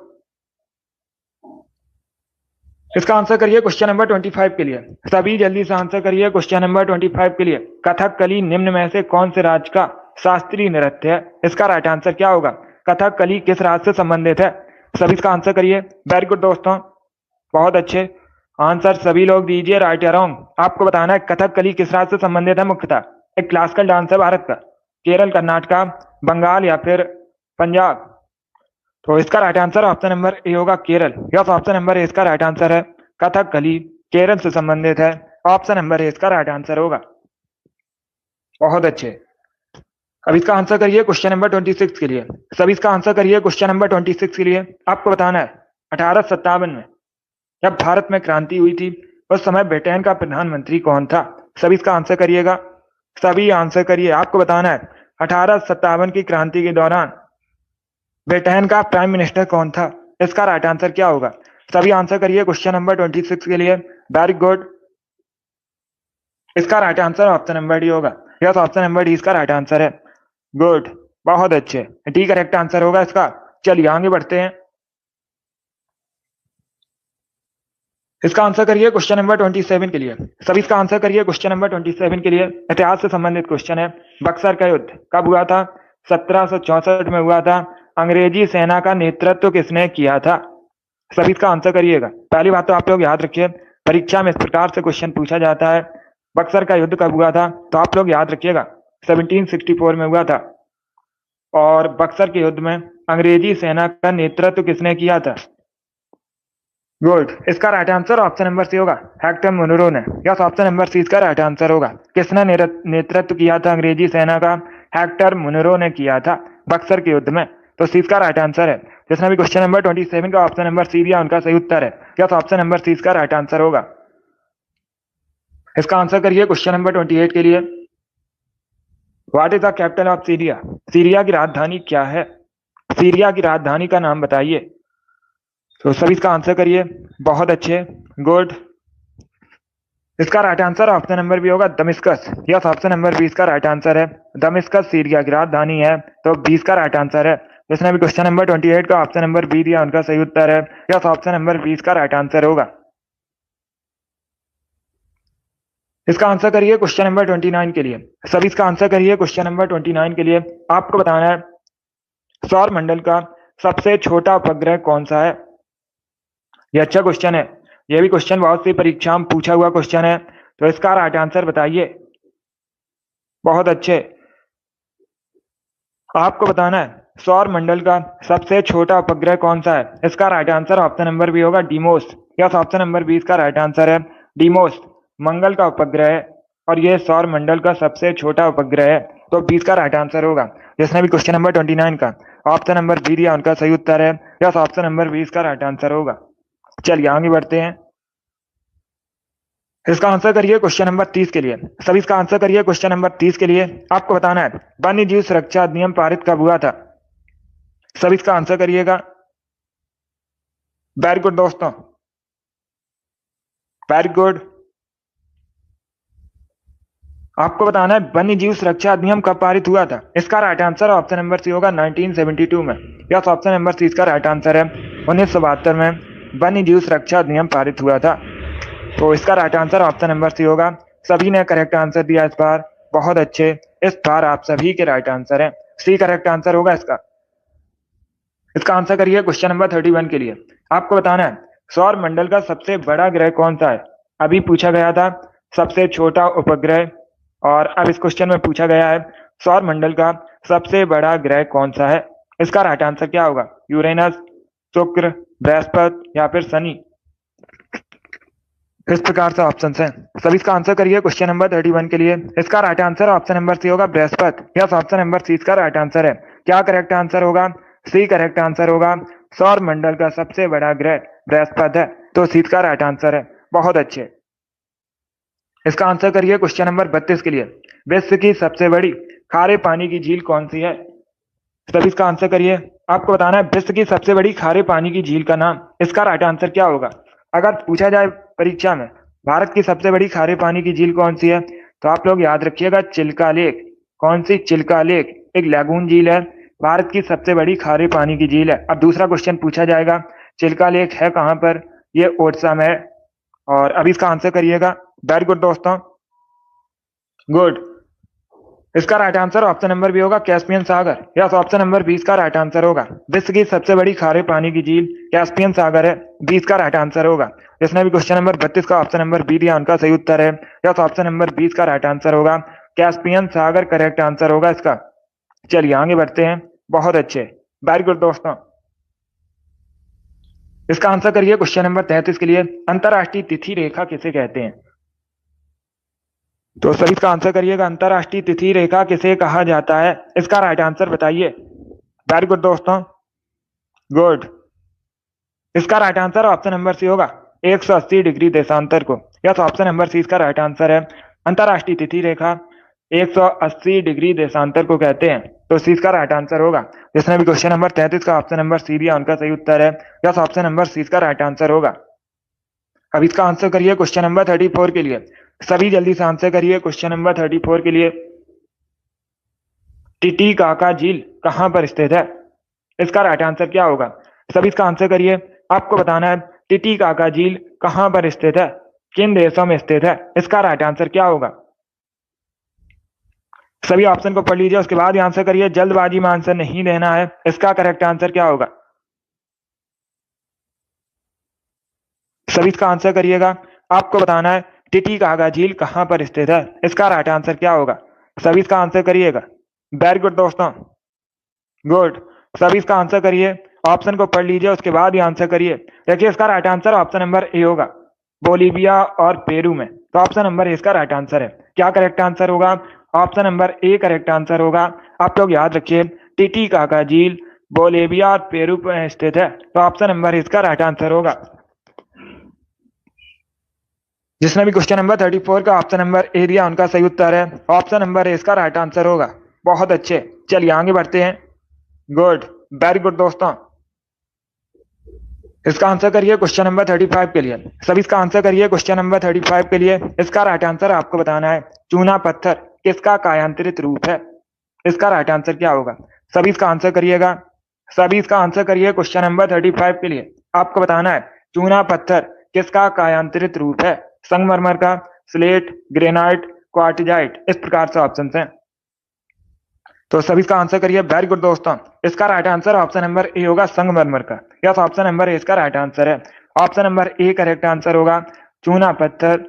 इसका आंसर करिए क्वेश्चन नंबर 25 के लिए। सभी जल्दी से आंसर करिए क्वेश्चन नंबर 25 के लिए। कथकली निम्न में से कौन से राज्य का शास्त्रीय नृत्य है? इसका राइट आंसर क्या होगा? कथकली किस राज्य से संबंधित है? सभी इसका आंसर करिए। वेरी गुड दोस्तों, बहुत अच्छे आंसर सभी लोग दीजिए, राइट या रॉन्ग। आपको बताना है कथकली किस राज्य से संबंधित है। मुख्यतः एक क्लासिकल डांस है भारत का। केरल, कर्नाटका, बंगाल या फिर पंजाब। तो इसका right answer option number A होगा, Kerala. Yes option number A इसका राइट आंसर है। कथकली केरल से संबंधित है। ऑप्शन नंबर ए इसका राइट आंसर होगा। बहुत अच्छे। अब इसका आंसर करिए क्वेश्चन नंबर 26 के लिए। सभी इसका आंसर करिए क्वेश्चन नंबर 26 के लिए। आपको बताना है 1857 में जब भारत में क्रांति हुई थी, उस समय ब्रिटेन का प्रधानमंत्री कौन था? सभी इसका आंसर करिएगा। सभी आंसर करिए। आपको बताना है 1857 की क्रांति के दौरान ब्रिटेन का प्राइम मिनिस्टर कौन था? इसका राइट आंसर क्या होगा? सभी आंसर करिए क्वेश्चन नंबर 26 के लिए। Very good. इसका right answer option number D होगा। यस ऑप्शन नंबर डी इसका राइट आंसर है। गुड, बहुत अच्छे। डी करेक्ट आंसर होगा इसका। चलिए आगे बढ़ते हैं। इसका आंसर करिए क्वेश्चन नंबर 27 के लिए। सभी इसका आंसर करिए क्वेश्चन नंबर 27 के लिए। इतिहास से संबंधित क्वेश्चन है। बक्सर का युद्ध कब हुआ था? 1764 में हुआ था। अंग्रेजी सेना का नेतृत्व किसने किया था? सभी इसका आंसर करिएगा। पहली बात तो आप लोग याद रखिए, परीक्षा में इस प्रकार से क्वेश्चन पूछा जाता है, बक्सर का युद्ध कब हुआ था? तो आप लोग याद रखिएगा 1764 में हुआ था। और बक्सर के युद्ध में अंग्रेजी सेना का नेतृत्व किसने किया था? गुड, इसका right answer option number C होगा, हेक्टर मुनरो ने। यस ऑप्शन नंबर सी इसका राइट आंसर होगा। किसने नेतृत्व किया था अंग्रेजी सेना का? हेक्टर मुनरो ने किया था बक्सर के युद्ध में। तो सी इसका राइट आंसर है। जिसने भी क्वेश्चन नंबर 27 का ऑप्शन नंबर सी दिया, उनका सही उत्तर है। यस ऑप्शन नंबर सी इसका राइट आंसर होगा। इसका आंसर करिए क्वेश्चन नंबर 28 के लिए। What is the capital of Syria? Syria की राजधानी क्या है? सीरिया की राजधानी का नाम बताइए। तो सभी इसका आंसर करिए। बहुत अच्छे, गुड। इसका right answer option number B होगा, दमिश्कस। यस ऑप्शन नंबर 20 का राइट आंसर है। दमिश्कस सीरिया की राजधानी है। तो 20 का राइट आंसर है। जिसने भी क्वेश्चन नंबर 28 का ऑप्शन नंबर बी दिया, उनका सही उत्तर है। यस ऑप्शन नंबर 20 का राइट आंसर होगा। इसका आंसर करिए क्वेश्चन नंबर 29 के लिए। सभी इसका आंसर करिए क्वेश्चन नंबर 29 के लिए। आपको बताना है सौर मंडल का सबसे छोटा उपग्रह कौन सा है? ये अच्छा क्वेश्चन है। यह भी क्वेश्चन बहुत सी परीक्षा में पूछा हुआ क्वेश्चन है। तो इसका राइट आंसर बताइए। बहुत अच्छे। आपको बताना है सौर मंडल का सबसे छोटा उपग्रह कौन सा है? इसका right answer option number B होगा, डीमोस। यस ऑप्शन नंबर 20 का राइट आंसर है। डीमोस मंगल का उपग्रह है और यह सौर मंडल का सबसे छोटा उपग्रह है। तो 20 का राइट आंसर होगा। जिसने भी क्वेश्चन नंबर 29 का ऑप्शन नंबर बी दिया, उनका सही उत्तर है। यस ऑप्शन नंबर 20 का राइट आंसर होगा। चलिए आगे बढ़ते हैं। इसका आंसर करिए क्वेश्चन नंबर 30 के लिए। सभी इसका आंसर करिए क्वेश्चन नंबर 30 के लिए। आपको बताना है वन्य जीव सुरक्षा अधिनियम पारित कब हुआ था? सभी इसका आंसर करिएगा। वेरी गुड दोस्तों, वेरी गुड। आपको बताना है वन्य जीव सुरक्षा अधिनियम कब पारित हुआ था? इसका right answer option number C होगा, 1972 में। यस ऑप्शन नंबर सी इसका राइट आंसर है। 1972 में वन्य जीव सुरक्षा अधिनियम पारित हुआ था। तो इसका right answer option number C होगा। सभी ने करेक्ट आंसर दिया इस बार। बहुत अच्छे, इस बार आप सभी के राइट आंसर हैं। सी करेक्ट आंसर होगा इसका। इसका आंसर करिए क्वेश्चन नंबर 31 के लिए। आपको बताना है सौर मंडल का सबसे बड़ा ग्रह कौन सा है? अभी पूछा गया था सबसे छोटा उपग्रह, और अब इस क्वेश्चन में पूछा गया है सौर मंडल का सबसे बड़ा ग्रह कौन सा है? इसका राइट आंसर क्या होगा? यूरेनस, शुक्र, बृहस्पति या फिर शनि। इस प्रकार से ऑप्शन हैं। सभी इसका आंसर करिए क्वेश्चन नंबर 31 के लिए। इसका right answer option number C होगा, Brihaspati. Yes option number C इसका राइट आंसर है। क्या करेक्ट आंसर होगा? सी करेक्ट आंसर होगा। सौर मंडल का सबसे बड़ा ग्रह बृहस्पति है। तो सी का राइट आंसर है। बहुत अच्छे। इसका आंसर करिए क्वेश्चन नंबर 32 के लिए। विश्व की सबसे बड़ी खारे पानी की झील कौन सी है? सभी इसका आंसर करिए। आपको बताना है विश्व की सबसे बड़ी खारे पानी की झील का नाम। इसका राइट आंसर क्या होगा? अगर पूछा जाए परीक्षा में भारत की सबसे बड़ी खारे पानी की झील कौन सी है, तो आप लोग याद रखिएगा चिल्का लेक। कौन सी? चिल्का लेक, एक लैगून झील है, भारत की सबसे बड़ी खारे पानी की झील है। अब दूसरा क्वेश्चन पूछा जाएगा, चिल्का लेक है कहां पर? ये ओडिशा में है। और अभी इसका आंसर करिएगा। वेरी गुड दोस्तों, गुड। इसका right answer option number B होगा कैस्पियन सागर। यस, ऑप्शन नंबर 20 का राइट आंसर होगा। विश्व की सबसे बड़ी खारे पानी की झील कैस्पियन सागर है, 20 का राइट आंसर होगा। जिसने भी क्वेश्चन नंबर 32 का ऑप्शन नंबर बी दिया उनका सही उत्तर है। यस, ऑप्शन नंबर 20 का राइट आंसर होगा कैस्पियन सागर, करेक्ट आंसर होगा इसका। चलिए आगे बढ़ते हैं। बहुत अच्छे, वेरी गुड दोस्तों। इसका आंसर करिए क्वेश्चन नंबर 33 के लिए। अंतरराष्ट्रीय तिथि रेखा किसे कहते हैं? तो सभी इसका आंसर करिएगा। अंतरराष्ट्रीय तिथि रेखा किसे कहा जाता है? इसका राइट आंसर बताइए। वेरी गुड दोस्तों, गुड। इसका right answer option number C होगा 180 डिग्री देशांतर को। यस, ऑप्शन नंबर सी इसका राइट आंसर है। अंतरराष्ट्रीय तिथि रेखा 180 डिग्री देशांतर को कहते हैं, तो सी इसका राइट आंसर होगा। जिसने भी क्वेश्चन नंबर 33 का ऑप्शन नंबर सी दिया उनका सही उत्तर है। यस, ऑप्शन नंबर सी इसका राइट आंसर होगा। अब इसका आंसर करिए क्वेश्चन नंबर 34 के लिए। सभी जल्दी से आंसर करिए क्वेश्चन नंबर 34 के लिए। टिटीकाका झील कहां पर स्थित है? इसका राइट आंसर क्या होगा? सभी इसका आंसर करिए। आपको बताना है टिटीकाका झील कहां पर स्थित है, किन देशों में स्थित है। इसका राइट आंसर क्या होगा? सभी ऑप्शन को पढ़ लीजिए, उसके बाद ही आंसर करिए। जल्दबाजी में आंसर नहीं देना है। इसका करेक्ट आंसर क्या होगा? सभी इसका आंसर करिएगा। आपको बताना है टिटीकाका झील कहां पर स्थित है। इसका राइट आंसर क्या होगा? सभी इसका आंसर करिएगा। वेरी गुड दोस्तों, गुड। सभी इसका आंसर करिए। ऑप्शन को पढ़ लीजिए, उसके बाद ही आंसर करिए। देखिए इसका right answer option number A होगा, बोलीविया और पेरू में। तो ऑप्शन नंबर ए इसका राइट आंसर है। क्या करेक्ट आंसर होगा? Option number A correct answer होगा। आप लोग याद रखिए टिटीकाका झील बोलीविया और पेरू में स्थित है, तो ऑप्शन नंबर इसका राइट आंसर होगा। जिसने भी क्वेश्चन नंबर 34 का ऑप्शन नंबर ए दिया उनका सही उत्तर है। ऑप्शन नंबर ए इसका राइट आंसर होगा। बहुत अच्छे, चलिए आगे बढ़ते हैं। गुड, वेरी गुड दोस्तों। इसका आंसर करिए क्वेश्चन नंबर 35 के लिए। सभी इसका आंसर करिए क्वेश्चन नंबर 35 के लिए। इसका राइट आंसर आपको बताना है चूना पत्थर किसका कायांतरित रूप है। इसका राइट आंसर क्या होगा? सभी इसका आंसर करिएगा। सभी इसका आंसर करिए क्वेश्चन नंबर 35 के लिए। आपको बताना है चूना पत्थर किसका कायांतरित रूप है। संगमरमर का, स्लेट, ग्रेनाइट, क्वार्टजाइट, इस प्रकार से ऑप्शन हैं। तो सभी इसका आंसर करिए। वेरी गुड दोस्तों। इसका right answer option number A होगा संगमरमर का। यस, ऑप्शन नंबर ए इसका राइट आंसर है। Option number A correct answer होगा। चूना पत्थर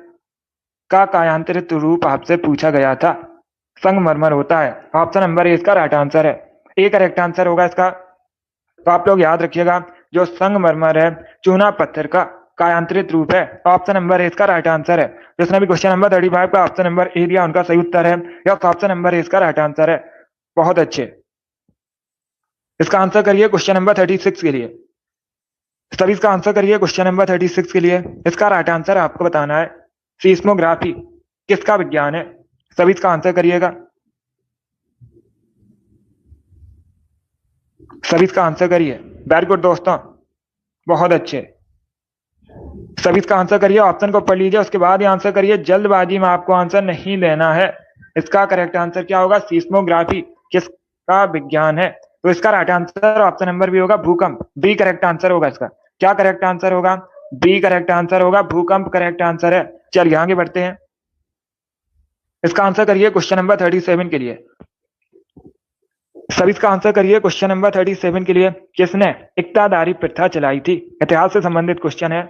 का कायांतरित रूप आपसे पूछा गया था, संगमरमर होता है। ऑप्शन नंबर ए इसका राइट आंसर है। ए करेक्ट आंसर होगा इसका। तो आप लोग याद रखिएगा जो संगमरमर है चूना पत्थर का कायांतरित रूप है। ऑप्शन नंबर ए इसका राइट आंसर है। जिसने भी क्वेश्चन नंबर 35 का ऑप्शन नंबर ए दिया उनका सही उत्तर है। यस, ऑप्शन नंबर ए इसका राइट आंसर है। बहुत अच्छे। इसका आंसर करिए क्वेश्चन नंबर 36 के लिए। सभी इसका आंसर करिए क्वेश्चन नंबर 36 के लिए। इसका राइट आंसर आपको बताना है सीस्मोग्राफी किसका विज्ञान है। सभी इसका आंसर करिएगा। सभी इसका आंसर करिए। वेरी गुड दोस्तों, बहुत अच्छे। सभी इसका आंसर करिए। ऑप्शन को पढ़ लीजिए, उसके बाद ही आंसर करिए। जल्दबाजी में आपको आंसर नहीं देना है। इसका करेक्ट आंसर क्या होगा? सीस्मोग्राफी किसका विज्ञान है। तो इसका right answer option number B होगा भूकंप। बी करेक्ट आंसर होगा इसका। क्या करेक्ट आंसर होगा? बी करेक्ट आंसर होगा, भूकंप करेक्ट आंसर है। चलिए आगे बढ़ते हैं। इसका आंसर करिए क्वेश्चन नंबर 37 के लिए। सभी इसका आंसर करिए क्वेश्चन नंबर 37 के लिए। किसने इक्तादारी प्रथा चलाई थी? इतिहास से संबंधित क्वेश्चन है,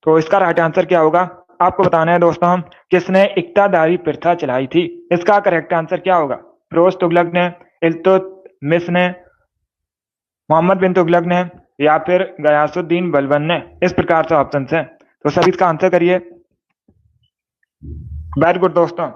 तो इसका राइट आंसर क्या होगा? आपको बताना है दोस्तों हम किसने इक्तादारी प्रथा चलाई थी। इसका करेक्ट आंसर क्या होगा? फिरोज तुगलक ने, इल्तुतमिश ने, मोहम्मद बिन तुगलक ने, या फिर गयासुद्दीन बलबन ने। इस प्रकार से ऑप्शन हैं, तो सभी इसका आंसर करिए। वेरी गुड दोस्तों।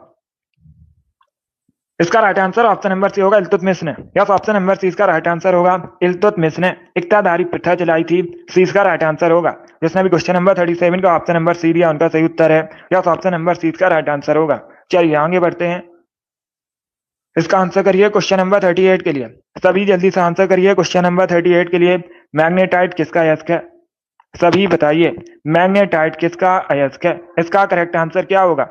इसका right answer option number C होगा इल्तुतमिश ने। यस, ऑप्शन नंबर सी इसका राइट आंसर होगा। इल्तुतमिश ने इक्तादारी प्रथा चलाई थी, सी इसका राइट आंसर होगा। जिसने भी क्वेश्चन नंबर 37 का ऑप्शन नंबर सी दिया उनका सही उत्तर है। यस, ऑप्शन नंबर सी इसका राइट आंसर होगा। चलिए आगे बढ़ते हैं। इसका आंसर करिए क्वेश्चन नंबर 38 के लिए। सभी जल्दी से आंसर करिए क्वेश्चन नंबर 38 के लिए। मैग्नेटाइट किसका अयस्क है? सभी बताइए, मैग्नेटाइट किसका अयस्क है? इसका करेक्ट आंसर क्या होगा?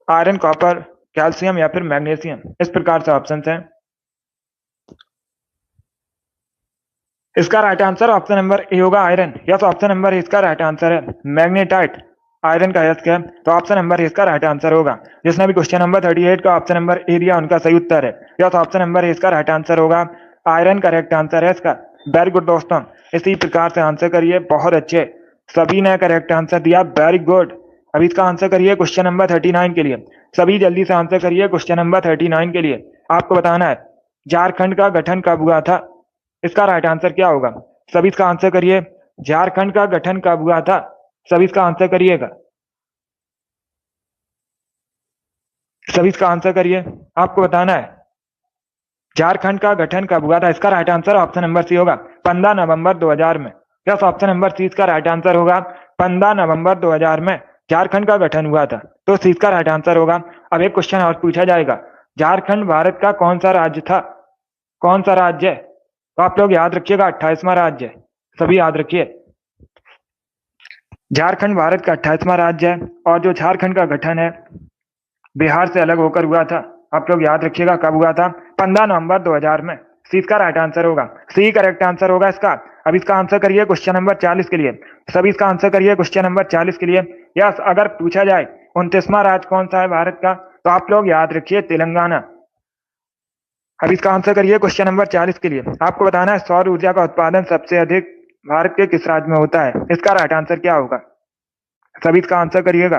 आयरन, कॉपर, कैल्शियम या फिर मैग्नीशियम? इस प्रकार से ऑप्शन है। इसका right answer option number A होगा, आयरन। यस, ऑप्शन नंबर इसका राइट आंसर है। मैग्नेटाइट आयरन का अयस्क है, तो ऑप्शन नंबर इसका राइट आंसर होगा। जिसने भी क्वेश्चन नंबर 38 का ऑप्शन नंबर ए दिया उनका सही उत्तर है। यस, ऑप्शन नंबर इसका राइट आंसर होगा, आयरन करेक्ट आंसर है इसका। वेरी गुड दोस्तों, इसी प्रकार से आंसर करिए। बहुत अच्छे, सभी ने करेक्ट आंसर दिया, वेरी गुड। अभी इसका आंसर करिए क्वेश्चन नंबर 39 के लिए। सभी जल्दी से आंसर करिए क्वेश्चन नंबर 39 के लिए। आपको बताना है झारखंड का गठन कब हुआ था? इसका राइट आंसर क्या होगा? सभी इसका आंसर करिए। झारखंड का गठन कब हुआ था? सभी इसका आंसर करिएगा। सभी इसका आंसर करिए, आपको बताना है झारखंड का गठन कब हुआ था। इसका right answer option number C होगा, 15 नवंबर 2000 में। यस, ऑप्शन नंबर सी इसका राइट आंसर होगा, 15 नवंबर 2000 में झारखंड का गठन हुआ था, तो सी इसका राइट आंसर होगा। अब एक क्वेश्चन और पूछा जाएगा, झारखंड भारत का कौन सा राज्य था? कौन सा राज्य है? तो आप लोग याद रखिएगा, 28वां राज्य है। सभी याद रखिए, झारखंड भारत का 28वां राज्य है। और जो झारखंड का गठन है बिहार से अलग होकर हुआ था। आप लोग याद रखिएगा कब हुआ था, 15 नवंबर 2000 में। सी इसका राइट आंसर होगा, सी करेक्ट आंसर होगा इसका। अब इसका आंसर करिए क्वेश्चन नंबर 40 के लिए। सभी इसका आंसर करिए क्वेश्चन नंबर 40 के लिए। यस, अगर पूछा जाए 29वां राज्य कौन सा है भारत का, तो आप लोग याद रखिए तेलंगाना। अब इसका आंसर करिए क्वेश्चन नंबर 40 के लिए। आपको बताना है सौर ऊर्जा का उत्पादन सबसे अधिक भारत के किस राज्य में होता है? इसका राइट आंसर क्या होगा? सभी इसका आंसर करिएगा।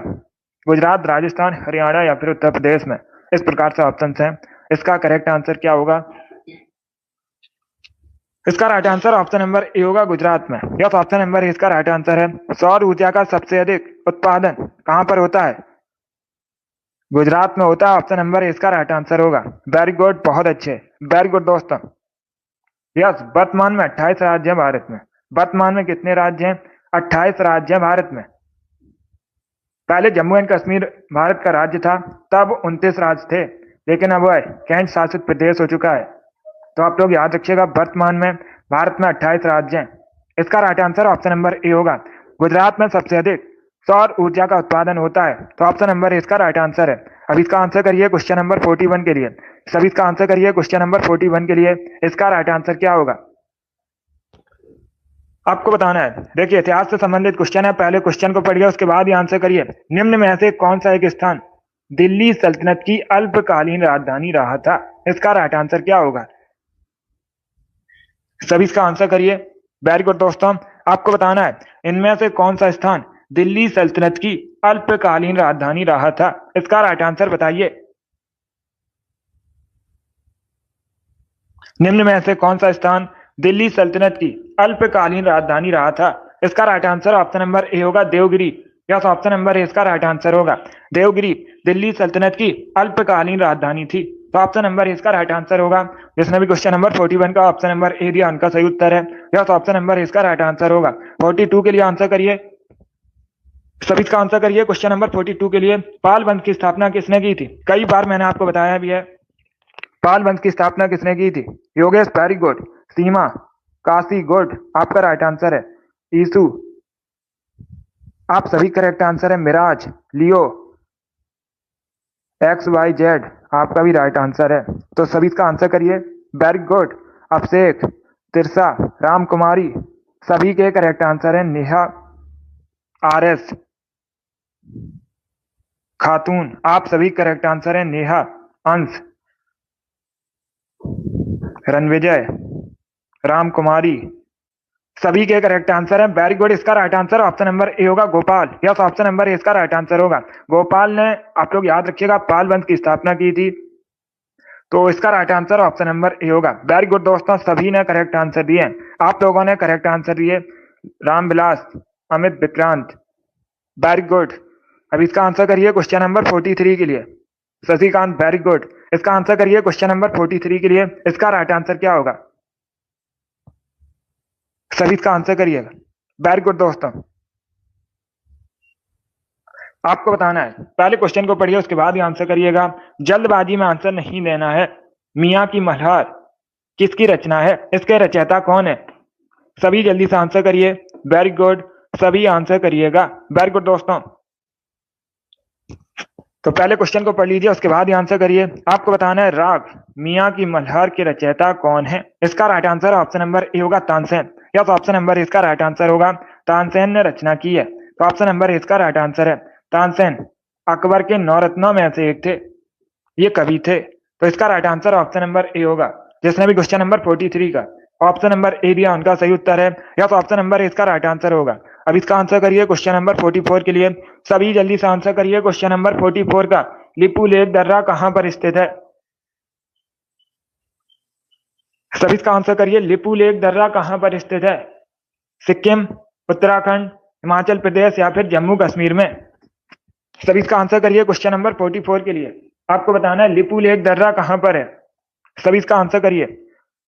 गुजरात, राजस्थान, हरियाणा या फिर उत्तर प्रदेश में? इस प्रकार से ऑप्शन हैं। इसका करेक्ट आंसर क्या होगा? इसका right answer option number A होगा, गुजरात में। यस, ऑप्शन नंबर ए इसका राइट आंसर है। सौर ऊर्जा का सबसे अधिक उत्पादन कहां पर होता है? गुजरात में होता है। ऑप्शन नंबर ए इसका राइट आंसर होगा। वेरी गुड, बहुत अच्छे, वेरी गुड दोस्तों। यस, वर्तमान में 28 राज्य है भारत में। वर्तमान में कितने राज्य हैं? 28 राज्य है भारत में। पहले जम्मू एंड कश्मीर भारत का राज्य था, तब 29 राज्य थे, लेकिन अब वह केंद्र शासित प्रदेश हो चुका है। तो आप लोग याद रखिएगा, वर्तमान में भारत में 28 राज्य हैं। इसका right answer option number A होगा। गुजरात में सबसे अधिक सौर ऊर्जा का उत्पादन होता है, तो ऑप्शन नंबर ए इसका राइट आंसर है। अब इसका आंसर करिए क्वेश्चन नंबर 41 के लिए। सभी इसका आंसर करिए क्वेश्चन नंबर 41 के लिए। इसका राइट आंसर क्या होगा? आपको बताना है, देखिए इतिहास से संबंधित क्वेश्चन है। पहले क्वेश्चन को पढ़िए, उसके बाद ही आंसर करिए। निम्न में से कौन सा एक स्थान दिल्ली सल्तनत की अल्पकालीन राजधानी रहा था? इसका राइट आंसर क्या होगा? सभी इसका आंसर करिए। वेरी गुड दोस्तों, आपको बताना है इनमें से कौन सा स्थान दिल्ली सल्तनत की अल्पकालीन राजधानी रहा था? इसका राइट आंसर बताइए। निम्न में से कौन सा स्थान दिल्ली सल्तनत की अल्पकालीन राजधानी रहा था? इसका right answer option number A होगा, Devagiri. Yes, option number A इसका राइट आंसर होगा। देवगिरी दिल्ली सल्तनत की अल्पकालीन राजधानी थी, तो ऑप्शन नंबर इसका राइट आंसर होगा। जिसने भी क्वेश्चन नंबर 41 का ऑप्शन नंबर ए दिया उनका सही उत्तर है। यस, ऑप्शन नंबर इसका राइट आंसर होगा। 42 के लिए आंसर करिए। सभी इसका आंसर करिए क्वेश्चन नंबर 42 के लिए। पाल वंश की स्थापना किसने की थी? कई बार मैंने आपको बताया भी है, पाल वंश की स्थापना किसने की थी? Yogesh, very good. Seema, Kashi, good, आपका राइट आंसर है। ईसु, आप सभी करेक्ट आंसर है। मिराज, लियो, XYZ, आपका भी राइट आंसर है। तो सभी इसका आंसर करिए। Very good. अभिषेक, तिरसा, राम कुमारी, सभी के करेक्ट आंसर है। नेहा, RS, खातून, आप सभी करेक्ट आंसर है। नेहा, अंश, रणविजय, राम कुमारी, सभी के करेक्ट आंसर है। Very good. इसका right answer option number A होगा, Gopal. Yes, option number A इसका राइट आंसर होगा। गोपाल ने, आप लोग याद रखिएगा, पाल वंश की स्थापना की थी, तो इसका right answer option number A होगा। वेरी गुड दोस्तों, सभी ने करेक्ट आंसर दिए। आप लोगों ने करेक्ट आंसर दिए। Ramvilas, Amit, Vikrant, very good. अब इसका आंसर करिए क्वेश्चन नंबर 43 के लिए। Shashikant, very good. इसका आंसर करिए क्वेश्चन नंबर 43 के लिए। इसका राइट आंसर क्या होगा? सभी इसका आंसर करिएगा। वेरी गुड दोस्तों। आपको बताना है, पहले क्वेश्चन को पढ़िए उसके बाद ही आंसर करिएगा। जल्दबाजी में आंसर नहीं देना है। मियाँ की मल्हार किसकी रचना है, इसके रचयिता कौन है? सभी जल्दी से आंसर करिए। वेरी गुड, सभी आंसर करिएगा। वेरी गुड दोस्तों। तो पहले क्वेश्चन को पढ़ लीजिए उसके बाद ही आंसर करिए। आपको बताना है राग मियाँ की मल्हार के रचयिता कौन है। इसका right answer option number A होगा तानसेन। या तो ऑप्शन नंबर इसका राइट आंसर होगा तानसेन ने रचना की है। तो ऑप्शन नंबर इसका राइट आंसर है तानसेन। अकबर के नौरत्नों में से एक थे, ये कवि थे। तो इसका right answer option number A होगा। जिसने भी क्वेश्चन नंबर 43 का ऑप्शन नंबर ए दिया उनका सही उत्तर है। या तो ऑप्शन नंबर इसका राइट आंसर होगा। अब इसका आंसर करिए क्वेश्चन नंबर 44 के लिए। सभी जल्दी से आंसर करिए क्वेश्चन नंबर 44 का। लिपू लेक दर्रा कहां पर स्थित है? सभी इसका आंसर करिए। लिपू लेक दर्रा कहां पर स्थित है? सिक्किम, उत्तराखंड, हिमाचल प्रदेश या फिर जम्मू कश्मीर में? सभी इसका आंसर करिए क्वेश्चन नंबर 44 के लिए। आपको बताना है लिपू लेक दर्रा कहां पर है। सभी इसका आंसर करिए।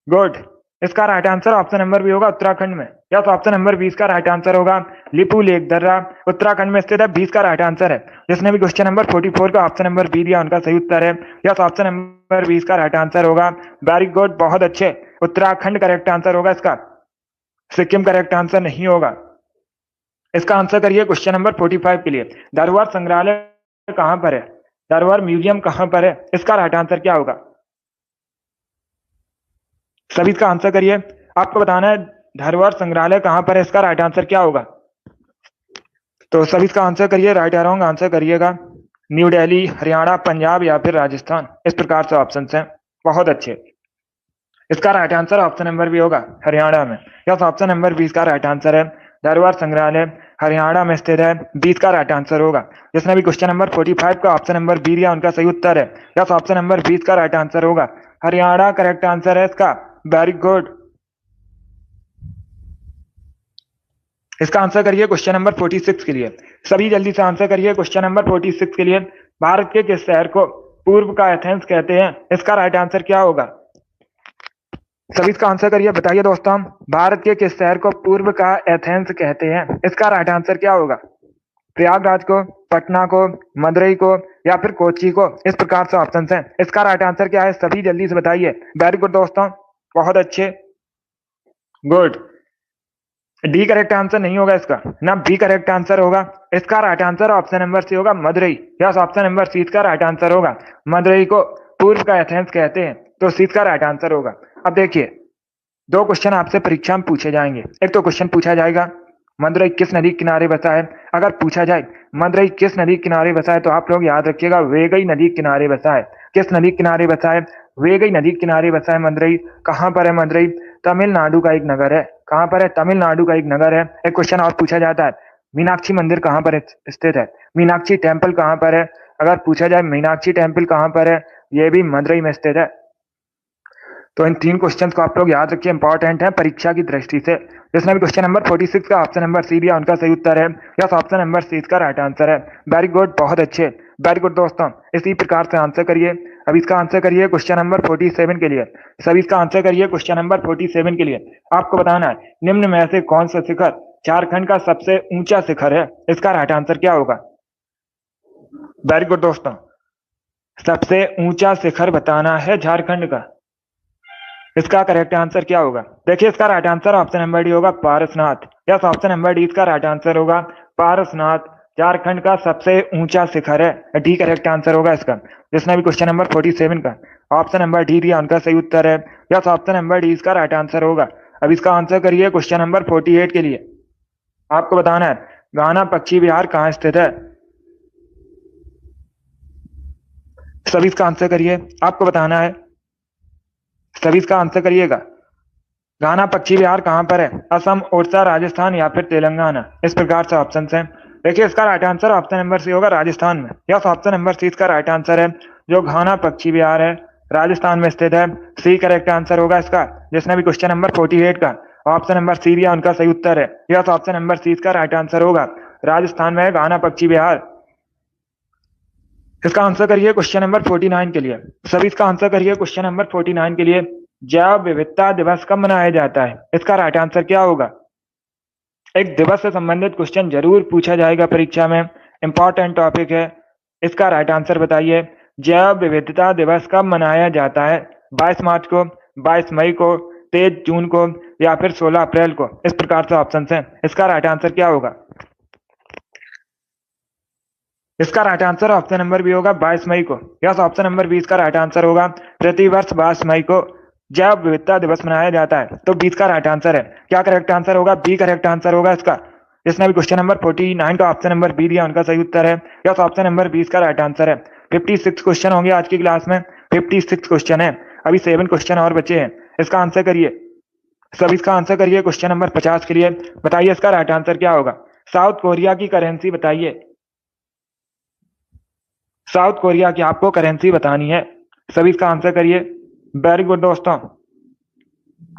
गुड, इसका right answer option number B होगा उत्तराखंड में। या तो ऑप्शन नंबर 20 का राइट आंसर होगा लिपू लेक दर्रा उत्तराखंड में स्थित है। 20 का राइट आंसर है। जिसने भी क्वेश्चन नंबर 44 का ऑप्शन नंबर बी दिया उनका सही उत्तर है। या तो ऑप्शन नंबर 20 का राइट आंसर होगा। वेरी गुड, बहुत अच्छे। उत्तराखंड करेक्ट आंसर होगा इसका, सिक्किम करेक्ट आंसर नहीं होगा। इसका आंसर करिए क्वेश्चन नंबर 45 के लिए। धरोहर संग्रहालय कहां पर है? धरोहर म्यूजियम कहां पर है? इसका राइट आंसर क्या होगा? सभी इसका आंसर करिए। आपको बताना है धरोहर संग्रहालय कहां पर है, इसका राइट आंसर क्या होगा? तो सभी इसका आंसर करिए, राइट या रॉन्ग आंसर करिएगा। न्यू दिल्ली, हरियाणा, पंजाब या फिर राजस्थान, इस प्रकार से ऑप्शन हैं। बहुत अच्छे। इसका right answer option number B होगा हरियाणा में। या तो ऑप्शन नंबर 20 का राइट आंसर है धरोहर संग्रहालय हरियाणा में स्थित है। 20 का राइट आंसर होगा। जिसने भी क्वेश्चन नंबर 45 का ऑप्शन नंबर बी दिया उनका सही उत्तर है। या तो ऑप्शन नंबर 20 का राइट आंसर होगा हरियाणा करेक्ट आंसर है इसका। Very good. इसका आंसर करिए क्वेश्चन नंबर 46 के लिए। सभी जल्दी से आंसर करिए क्वेश्चन नंबर 46 के लिए। भारत के किस शहर को पूर्व का एथेंस कहते हैं? इसका राइट आंसर क्या होगा? सभी इसका आंसर करिए, बताइए दोस्तों। भारत के किस शहर को पूर्व का एथेंस कहते हैं? इसका राइट आंसर क्या होगा? प्रयागराज को, पटना को, मदुरई को या फिर कोच्चि को, इस प्रकार से ऑप्शन हैं। इसका राइट आंसर क्या है? सभी जल्दी से बताइए। वेरी गुड दोस्तों, बहुत अच्छे। गुड। डी करेक्ट आंसर नहीं होगा इसका, ना बी करेक्ट आंसर होगा। इसका right answer option number C होगा मदुरई। या ऑप्शन नंबर सी का राइट आंसर होगा। मदुरई को पूर्व का एथेंस कहते हैं, तो सी का राइट आंसर होगा। अब देखिए, दो क्वेश्चन आपसे परीक्षा में पूछे जाएंगे। एक तो क्वेश्चन पूछा जाएगा मदुरई किस नदी के किनारे बसा है। अगर पूछा जाए मदुरई किस नदी के किनारे बसा है, तो आप लोग याद रखिएगा वेगई नदी के किनारे बसा है। किस नदी के किनारे बसा है? वेगई नदी के किनारे बसा है मदुरई। कहां पर है मदुरई? तमिलनाडु का एक नगर है। कहां पर है? तमिलनाडु का एक नगर है। एक क्वेश्चन और पूछा जाता है मीनाक्षी मंदिर कहां पर स्थित है? मीनाक्षी टेम्पल कहां पर है? अगर पूछा जाए मीनाक्षी टेम्पल कहां पर है, यह भी मदुरई में स्थित है। तो इन तीन क्वेश्चन को आप लोग याद रखिए, इंपॉर्टेंट है परीक्षा की दृष्टि से। जिसने भी क्वेश्चन नंबर 46 का ऑप्शन नंबर सी दिया उनका सही उत्तर है। या ऑप्शन नंबर सी इसका राइट आंसर है। वेरी गुड, बहुत अच्छे। वेरी गुड दोस्तों, इसी प्रकार से आंसर करिए। अब इसका आंसर करिए क्वेश्चन नंबर 47 के लिए। सभी इसका आंसर करिए क्वेश्चन नंबर 47 के लिए। आपको बताना है निम्न में से कौन सा शिखर झारखंड का सबसे ऊंचा शिखर है? इसका राइट आंसर क्या होगा? वेरी गुड दोस्तों, सबसे ऊंचा शिखर बताना है झारखंड का। इसका करेक्ट आंसर क्या होगा? देखिए, इसका right answer option number D होगा Parasnath. Yes, option number D इसका राइट आंसर होगा पारसनाथ। झारखंड का सबसे ऊंचा शिखर है। डी करेक्ट आंसर होगा इसका। जिसने भी क्वेश्चन नंबर 47 का ऑप्शन नंबर डी दिया उनका सही उत्तर है। यस, ऑप्शन नंबर डी इसका राइट आंसर होगा। अब इसका आंसर करिए क्वेश्चन नंबर 48 के लिए। आपको बताना है घाना पक्षी विहार कहाँ स्थित है? सभी इसका आंसर करिए। आपको बताना है, सभी इसका आंसर करिएगा। घाना पक्षी विहार कहां पर है? असम, उड़ीसा, राजस्थान या फिर तेलंगाना, इस प्रकार से ऑप्शन हैं। देखिए, इसका right answer option number C होगा राजस्थान में। यस, ऑप्शन नंबर सी इसका राइट आंसर है। जो घाना पक्षी विहार है राजस्थान में स्थित है। सी करेक्ट आंसर होगा इसका। जिसने भी क्वेश्चन नंबर 48 का ऑप्शन नंबर सी दिया उनका सही उत्तर है। यस, ऑप्शन नंबर सी इसका राइट आंसर होगा। राजस्थान में है घाना पक्षी विहार। इसका आंसर करिए क्वेश्चन नंबर 49 के लिए। सभी इसका आंसर करिए क्वेश्चन नंबर 49 के लिए। जैव विविधता दिवस कब मनाया जाता है? इसका राइट आंसर क्या होगा? एक दिवस से संबंधित क्वेश्चन जरूर पूछा जाएगा परीक्षा में, इंपॉर्टेंट टॉपिक है। इसका राइट आंसर बताइए। जैव विविधता दिवस कब मनाया जाता है? 22 मार्च को, 22 मई को, 23 जून को या फिर 16 अप्रैल को? इस प्रकार से ऑप्शन है। इसका राइट आंसर क्या होगा? इसका right answer option number B होगा 22 मई को। यस, ऑप्शन नंबर 20 का राइट आंसर होगा। प्रतिवर्ष 22 मई को जैव विविधता दिवस मनाया जाता है, तो 20 का राइट आंसर है। क्या करेक्ट आंसर होगा? बी करेक्ट आंसर होगा इसका। जिसने भी क्वेश्चन नंबर 49 का ऑप्शन नंबर बी दिया उनका सही उत्तर है। यस, ऑप्शन नंबर 20 का राइट आंसर है। 56 क्वेश्चन होंगे आज की क्लास में। 56 क्वेश्चन है, अभी 7 क्वेश्चन और बचे हैं। इसका आंसर करिए, सब इसका आंसर करिए। क्वेश्चन नंबर 50 के लिए बताइए इसका राइट आंसर क्या होगा? साउथ कोरिया की करेंसी बताइए। साउथ कोरिया की आपको करेंसी बतानी है, सभी इसका आंसर करिए। वेरी गुड दोस्तों,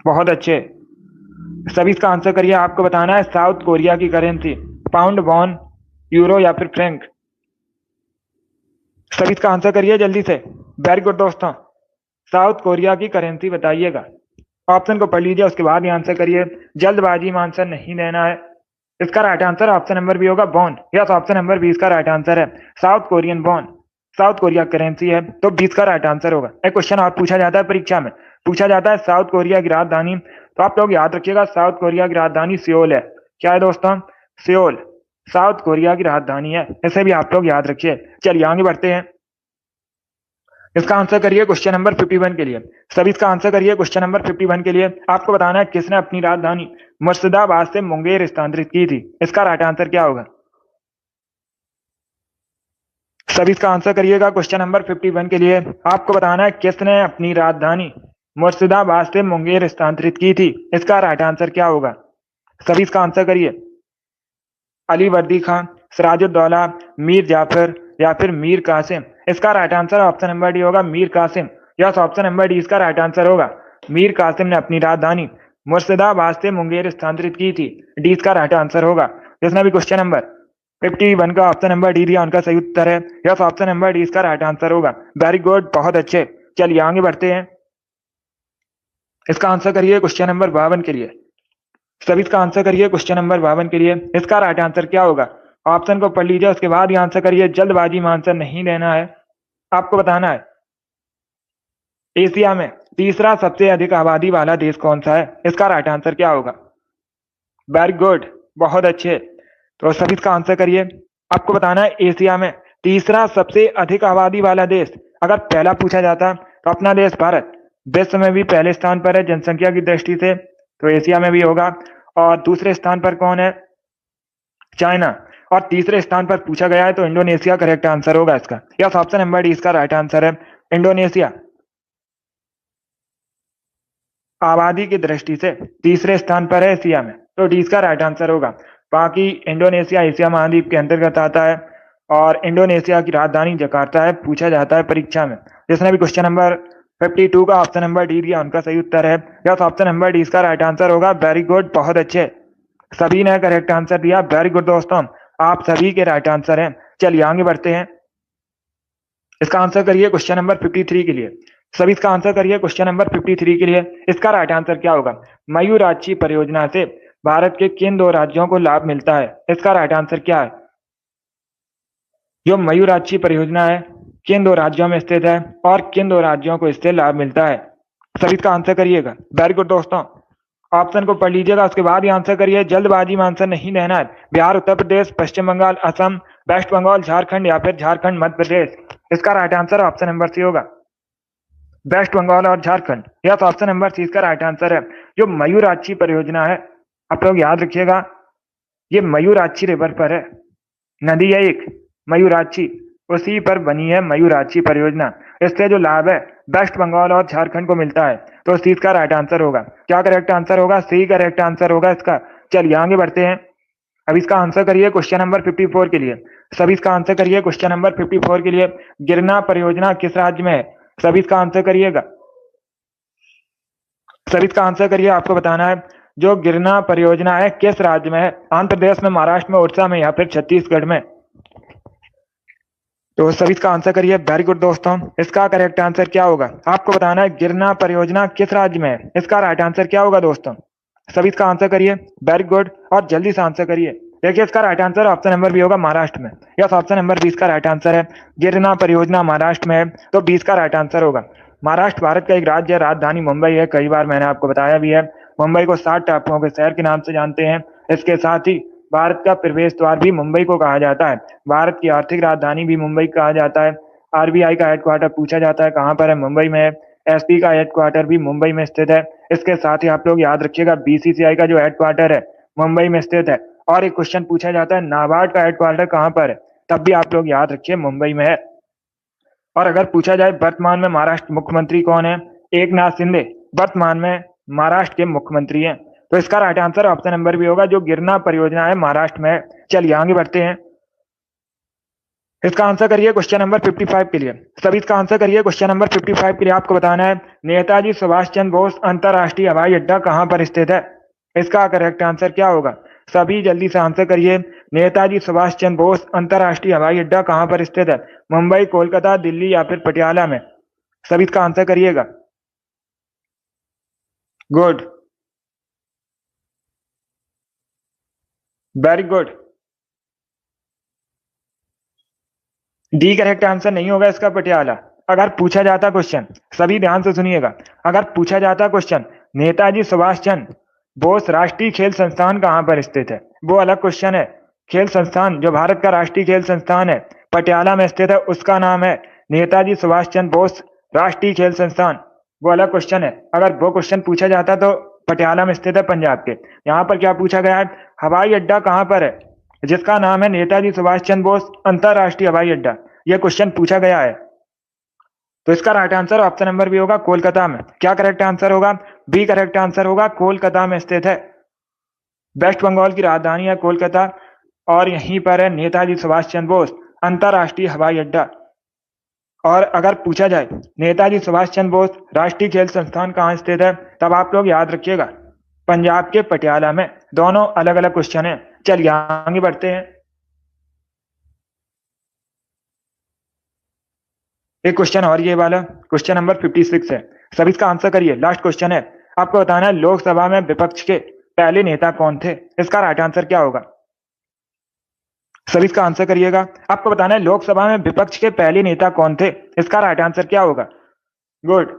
बहुत अच्छे। सभी इसका आंसर करिए। आपको बताना है साउथ कोरिया की करेंसी, पाउंड, वॉन, यूरो या फिर फ्रैंक। सभी इसका आंसर करिए जल्दी से। वेरी गुड दोस्तों, साउथ कोरिया की करेंसी बताइएगा। ऑप्शन को पढ़ लीजिए, उसके बाद ही आंसर करिए। जल्दबाजी में आंसर नहीं देना है। इसका right answer option number B होगा, बॉन। यस, ऑप्शन नंबर 20 का राइट आंसर है। South Korean won South Korea currency है, तो 20 का राइट आंसर होगा। एक क्वेश्चन और पूछा जाता है परीक्षा में, पूछा जाता है साउथ कोरिया की राजधानी, तो आप लोग याद रखिएगा साउथ कोरिया की राजधानी सियोल है। क्या है दोस्तों? सियोल साउथ कोरिया की राजधानी है, इसे भी आप लोग याद रखिए। चलिए आगे बढ़ते हैं। इसका आंसर करिए क्वेश्चन नंबर 51 के लिए। सभी इसका आंसर करिए क्वेश्चन नंबर 51 के लिए। आपको बताना है किसने अपनी राजधानी मुर्शिदाबाद से मुंगेर स्थानांतरित की थी। इसका राइट आंसर क्या होगा? सभी इसका आंसर करिएगा क्वेश्चन नंबर 51 के लिए। आपको बताना है किसने अपनी राजधानी मुर्शिदाबाद से मुंगेर स्थानांतरित की थी। इसका राइट आंसर क्या होगा? सभी इसका आंसर करिए। अली वर्दी खान, सिराजुद्दौला, मीर जाफर या फिर मीर कासिम। इसका right answer option number D होगा, Mir Kasim. Yes, option number D इसका राइट आंसर होगा। मीर कासिम ने अपनी राजधानी मुर्शिदाबाद से मुंगेर स्थानांतरित की थी। डी इसका राइट आंसर होगा। जिसने भी क्वेश्चन नंबर 51 का ऑप्शन नंबर डी दिया उनका सही उत्तर है। यस, ऑप्शन नंबर डी इसका राइट आंसर होगा। वेरी गुड, बहुत अच्छे। चलिए आगे बढ़ते हैं। इसका आंसर करिए क्वेश्चन नंबर 52 के लिए। सभी इसका आंसर करिए क्वेश्चन नंबर 52 के लिए। इसका राइट आंसर क्या होगा? ऑप्शन को पढ़ लीजिए, उसके बाद ही आंसर करिए। जल्दबाजी में आंसर नहीं देना है। आपको बताना है एशिया में तीसरा सबसे अधिक आबादी वाला देश कौन सा है। इसका राइट आंसर क्या होगा? वेरी गुड, बहुत अच्छे। तो सभी इसका आंसर करिए। आपको बताना है एशिया में तीसरा सबसे अधिक आबादी वाला देश। अगर पहला पूछा जाता तो अपना देश भारत विश्व में भी पहले स्थान पर है जनसंख्या की दृष्टि से, तो एशिया में भी होगा। और दूसरे स्थान पर कौन है? चाइना। और तीसरे स्थान पर पूछा गया है तो इंडोनेशिया करेक्ट आंसर होगा इसका। यस, ऑप्शन नंबर डी इसका राइट आंसर है। इंडोनेशिया आबादी की दृष्टि से तीसरे स्थान पर है एशिया में, तो डी इसका राइट आंसर होगा। बाकी इंडोनेशिया एशिया महाद्वीप के अंतर्गत आता है और इंडोनेशिया की राजधानी जकार्ता है, पूछा जाता है परीक्षा में। जिसने भी क्वेश्चन नंबर 52 का ऑप्शन नंबर डी दिया उनका सही उत्तर है। यस, ऑप्शन नंबर डी इसका राइट आंसर होगा। वेरी गुड, बहुत अच्छे। सभी ने करेक्ट आंसर दिया। वेरी गुड दोस्तों, आप सभी के राइट आंसर हैं। चलिए आगे बढ़ते हैं। इसका आंसर करिए क्वेश्चन नंबर 53 के लिए। सभी इसका आंसर करिए क्वेश्चन नंबर 53 के लिए। इसका राइट आंसर क्या होगा? मयूराक्षी परियोजना से भारत के किन दो राज्यों को लाभ मिलता है। इसका राइट आंसर क्या है? जो मयूराक्षी परियोजना है किन दो राज्यों में स्थित है और किन दो राज्यों को इससे लाभ मिलता है। सभी इसका आंसर करिएगा। वेरी गुड दोस्तों, ऑप्शन को पढ़ लीजिएगा, उसके बाद ही आंसर करिए। जल्दबाजी में आंसर नहीं देना है। बिहार, उत्तर प्रदेश, पश्चिम बंगाल, असम, वेस्ट बंगाल, झारखंड या फिर झारखंड मध्य प्रदेश। इसका right answer option number C होगा, वेस्ट बंगाल और Jharkhand. Yes, option number C इसका राइट आंसर है। जो मयूराक्षी परियोजना है, आप लोग याद रखिएगा, ये मयूराक्षी रिवर पर है, नदी है एक मयूराक्षी, उसी पर बनी है मयूराक्षी परियोजना। इससे जो लाभ है वेस्ट बंगाल और झारखंड को मिलता है, तो सी इसका राइट आंसर होगा। क्या करेक्ट आंसर होगा? सी करेक्ट आंसर होगा इसका। चलिए आगे बढ़ते हैं। अब इसका आंसर करिए क्वेश्चन नंबर 54 के लिए। सभी इसका आंसर करिए क्वेश्चन नंबर 54 के लिए। गिरना परियोजना किस राज्य में है? सभी इसका आंसर करिएगा। सभी इसका आंसर करिए। आपको बताना है जो गिरना परियोजना है किस राज्य में है? आंध्र प्रदेश में, महाराष्ट्र में, उड़ीसा में या फिर छत्तीसगढ़ में? तो सभी इसका आंसर करिए। वेरी गुड दोस्तों, इसका करेक्ट आंसर क्या होगा? आपको बताना है गिरना परियोजना किस राज्य में है। इसका राइट आंसर क्या होगा दोस्तों? सभी इसका आंसर करिए। वेरी गुड, और जल्दी से आंसर करिए। देखिए इसका right answer option number B होगा, महाराष्ट्र में। यस, ऑप्शन नंबर 20 का राइट आंसर है। गिरना परियोजना महाराष्ट्र में है, तो 20 का राइट आंसर होगा। महाराष्ट्र भारत का एक राज्य है, राजधानी मुंबई है, कई बार मैंने आपको बताया भी है। मुंबई को 7 टापुओं के शहर के नाम से जानते हैं। इसके साथ ही भारत का प्रवेश द्वार भी मुंबई को कहा जाता है। भारत की आर्थिक राजधानी भी मुंबई कहा जाता है। आरबीआई का हेडक्वार्टर पूछा जाता है कहाँ पर है, मुंबई में है। एसपी का हेडक्वार्टर भी मुंबई में स्थित है। इसके साथ ही आप लोग याद रखिएगा, बीसीसीआई का जो हेडक्वार्टर है मुंबई में स्थित है। और एक क्वेश्चन पूछा जाता है नाबार्ड का हेडक्वार्टर कहाँ पर है, तब भी आप लोग याद रखिए मुंबई में है। और अगर पूछा जाए वर्तमान में महाराष्ट्र मुख्यमंत्री कौन है, एकनाथ शिंदे वर्तमान में महाराष्ट्र के मुख्यमंत्री हैं। तो इसका राइट आंसर ऑप्शन नंबर भी होगा, जो गिरना परियोजना है महाराष्ट्र में है। चलिए आगे बढ़ते हैं। इसका आंसर करिए क्वेश्चन नंबर 55 के लिए। सभी इसका आंसर करिए क्वेश्चन नंबर 55 के लिए। आपको बताना है नेताजी सुभाष चंद्र बोस अंतरराष्ट्रीय हवाई अड्डा कहां पर स्थित है। इसका करेक्ट आंसर क्या होगा, सभी जल्दी से आंसर करिए। नेताजी सुभाष चंद्र बोस अंतरराष्ट्रीय हवाई अड्डा कहां पर स्थित है, मुंबई, कोलकाता, दिल्ली या फिर पटियाला में। सभी इसका आंसर करिएगा। Good, very good. D correct answer नहीं होगा इसका, पटियाला। अगर पूछा जाता क्वेश्चन, सभी ध्यान से सुनिएगा, अगर पूछा जाता क्वेश्चन नेताजी सुभाष चंद्र बोस राष्ट्रीय खेल संस्थान कहां पर स्थित है, वो अलग क्वेश्चन है। खेल संस्थान जो भारत का राष्ट्रीय खेल संस्थान है पटियाला में स्थित है, उसका नाम है नेताजी सुभाष चंद्र बोस राष्ट्रीय खेल संस्थान, वो अलग क्वेश्चन है। अगर वो क्वेश्चन पूछा जाता तो पटियाला में स्थित है पंजाब के। यहाँ पर क्या पूछा गया है, हवाई अड्डा कहां पर है, जिसका नाम है नेताजी सुभाष चंद्र बोस अंतरराष्ट्रीय हवाई अड्डा, यह क्वेश्चन पूछा गया है। तो इसका राइट आंसर ऑप्शन नंबर भी होगा, कोलकाता में। क्या करेक्ट आंसर होगा, बी करेक्ट आंसर होगा, कोलकाता में स्थित है। वेस्ट बंगाल की राजधानी है कोलकाता, और यहीं पर है नेताजी सुभाष चंद्र बोस अंतरराष्ट्रीय हवाई अड्डा। और अगर पूछा जाए नेताजी सुभाष चंद्र बोस राष्ट्रीय खेल संस्थान कहाँ स्थित है, तब आप लोग याद रखिएगा पंजाब के पटियाला में। दोनों अलग अलग क्वेश्चन है। चलिए आगे बढ़ते हैं। एक क्वेश्चन और ये वाला क्वेश्चन नंबर 56 है। सभी इसका आंसर करिए, लास्ट क्वेश्चन है। आपको बताना है लोकसभा में विपक्ष के पहले नेता कौन थे। इसका राइट आंसर क्या होगा, सभी इसका आंसर करिएगा। आपको बताना है लोकसभा में विपक्ष के पहले नेता कौन थे। इसका राइट आंसर क्या होगा, गुड।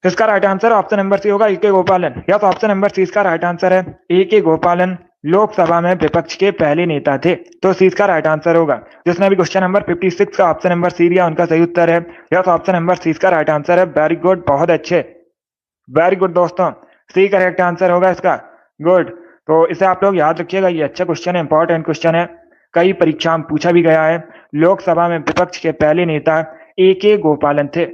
इसका right answer option number C होगा, ए.के. गोपालन। यस, ऑप्शन नंबर सी इसका राइट आंसर है। ए.के. गोपालन लोकसभा में विपक्ष के पहले नेता थे, तो सी इसका राइट आंसर होगा। जिसने भी क्वेश्चन नंबर 56 का ऑप्शन नंबर सी दिया, उनका सही उत्तर है यस, ऑप्शन नंबर सी इसका राइट आंसर है। वेरी गुड, बहुत अच्छे, वेरी गुड दोस्तों, सी करेक्ट आंसर होगा इसका। गुड, तो इसे आप लोग याद रखिएगा, ये अच्छा क्वेश्चन है, इंपॉर्टेंट क्वेश्चन है, कई परीक्षा में पूछा भी गया है। लोकसभा में विपक्ष के पहले नेता ए.के. गोपालन थे।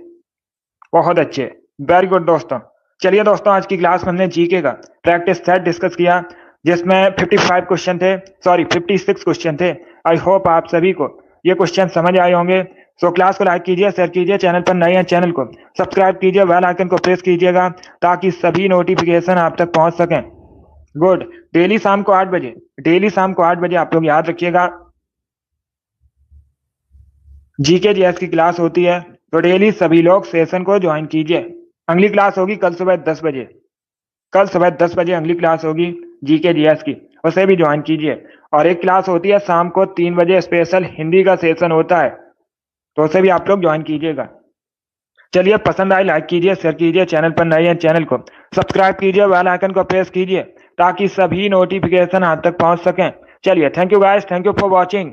बहुत अच्छे, वेरी गुड दोस्तों। चलिए दोस्तों, आज की क्लास में हमने जीके का प्रैक्टिस सेट डिस्कस किया, जिसमें 55 क्वेश्चन थे, सॉरी 56 क्वेश्चन थे। आई होप आप सभी को ये क्वेश्चन समझ आए होंगे। सो क्लास को लाइक कीजिए, शेयर कीजिए, चैनल पर नए हैं चैनल को सब्सक्राइब कीजिए, बेल आइकन को प्रेस कीजिएगा ताकि सभी नोटिफिकेशन आप तक पहुंच सकें। गुड, डेली शाम को 8 बजे, डेली शाम को 8 बजे आप लोग याद रखिएगा जीके जीएस की क्लास होती है, तो डेली सभी लोग सेशन को ज्वाइन कीजिए। अगली क्लास होगी कल सुबह 10 बजे, कल सुबह 10 बजे अगली क्लास होगी जीके जीएस की, उसे भी ज्वाइन कीजिए। और एक क्लास होती है शाम को 3 बजे, स्पेशल हिंदी का सेशन होता है, तो उसे भी आप लोग ज्वाइन कीजिएगा। चलिए, पसंद आए लाइक कीजिए, शेयर कीजिए, चैनल पर नए हैं चैनल को सब्सक्राइब कीजिए, बेल आइकन को प्रेस कीजिए ताकि सभी नोटिफिकेशन आप तक पहुंच सकें। चलिए, thank you guys, thank you for watching.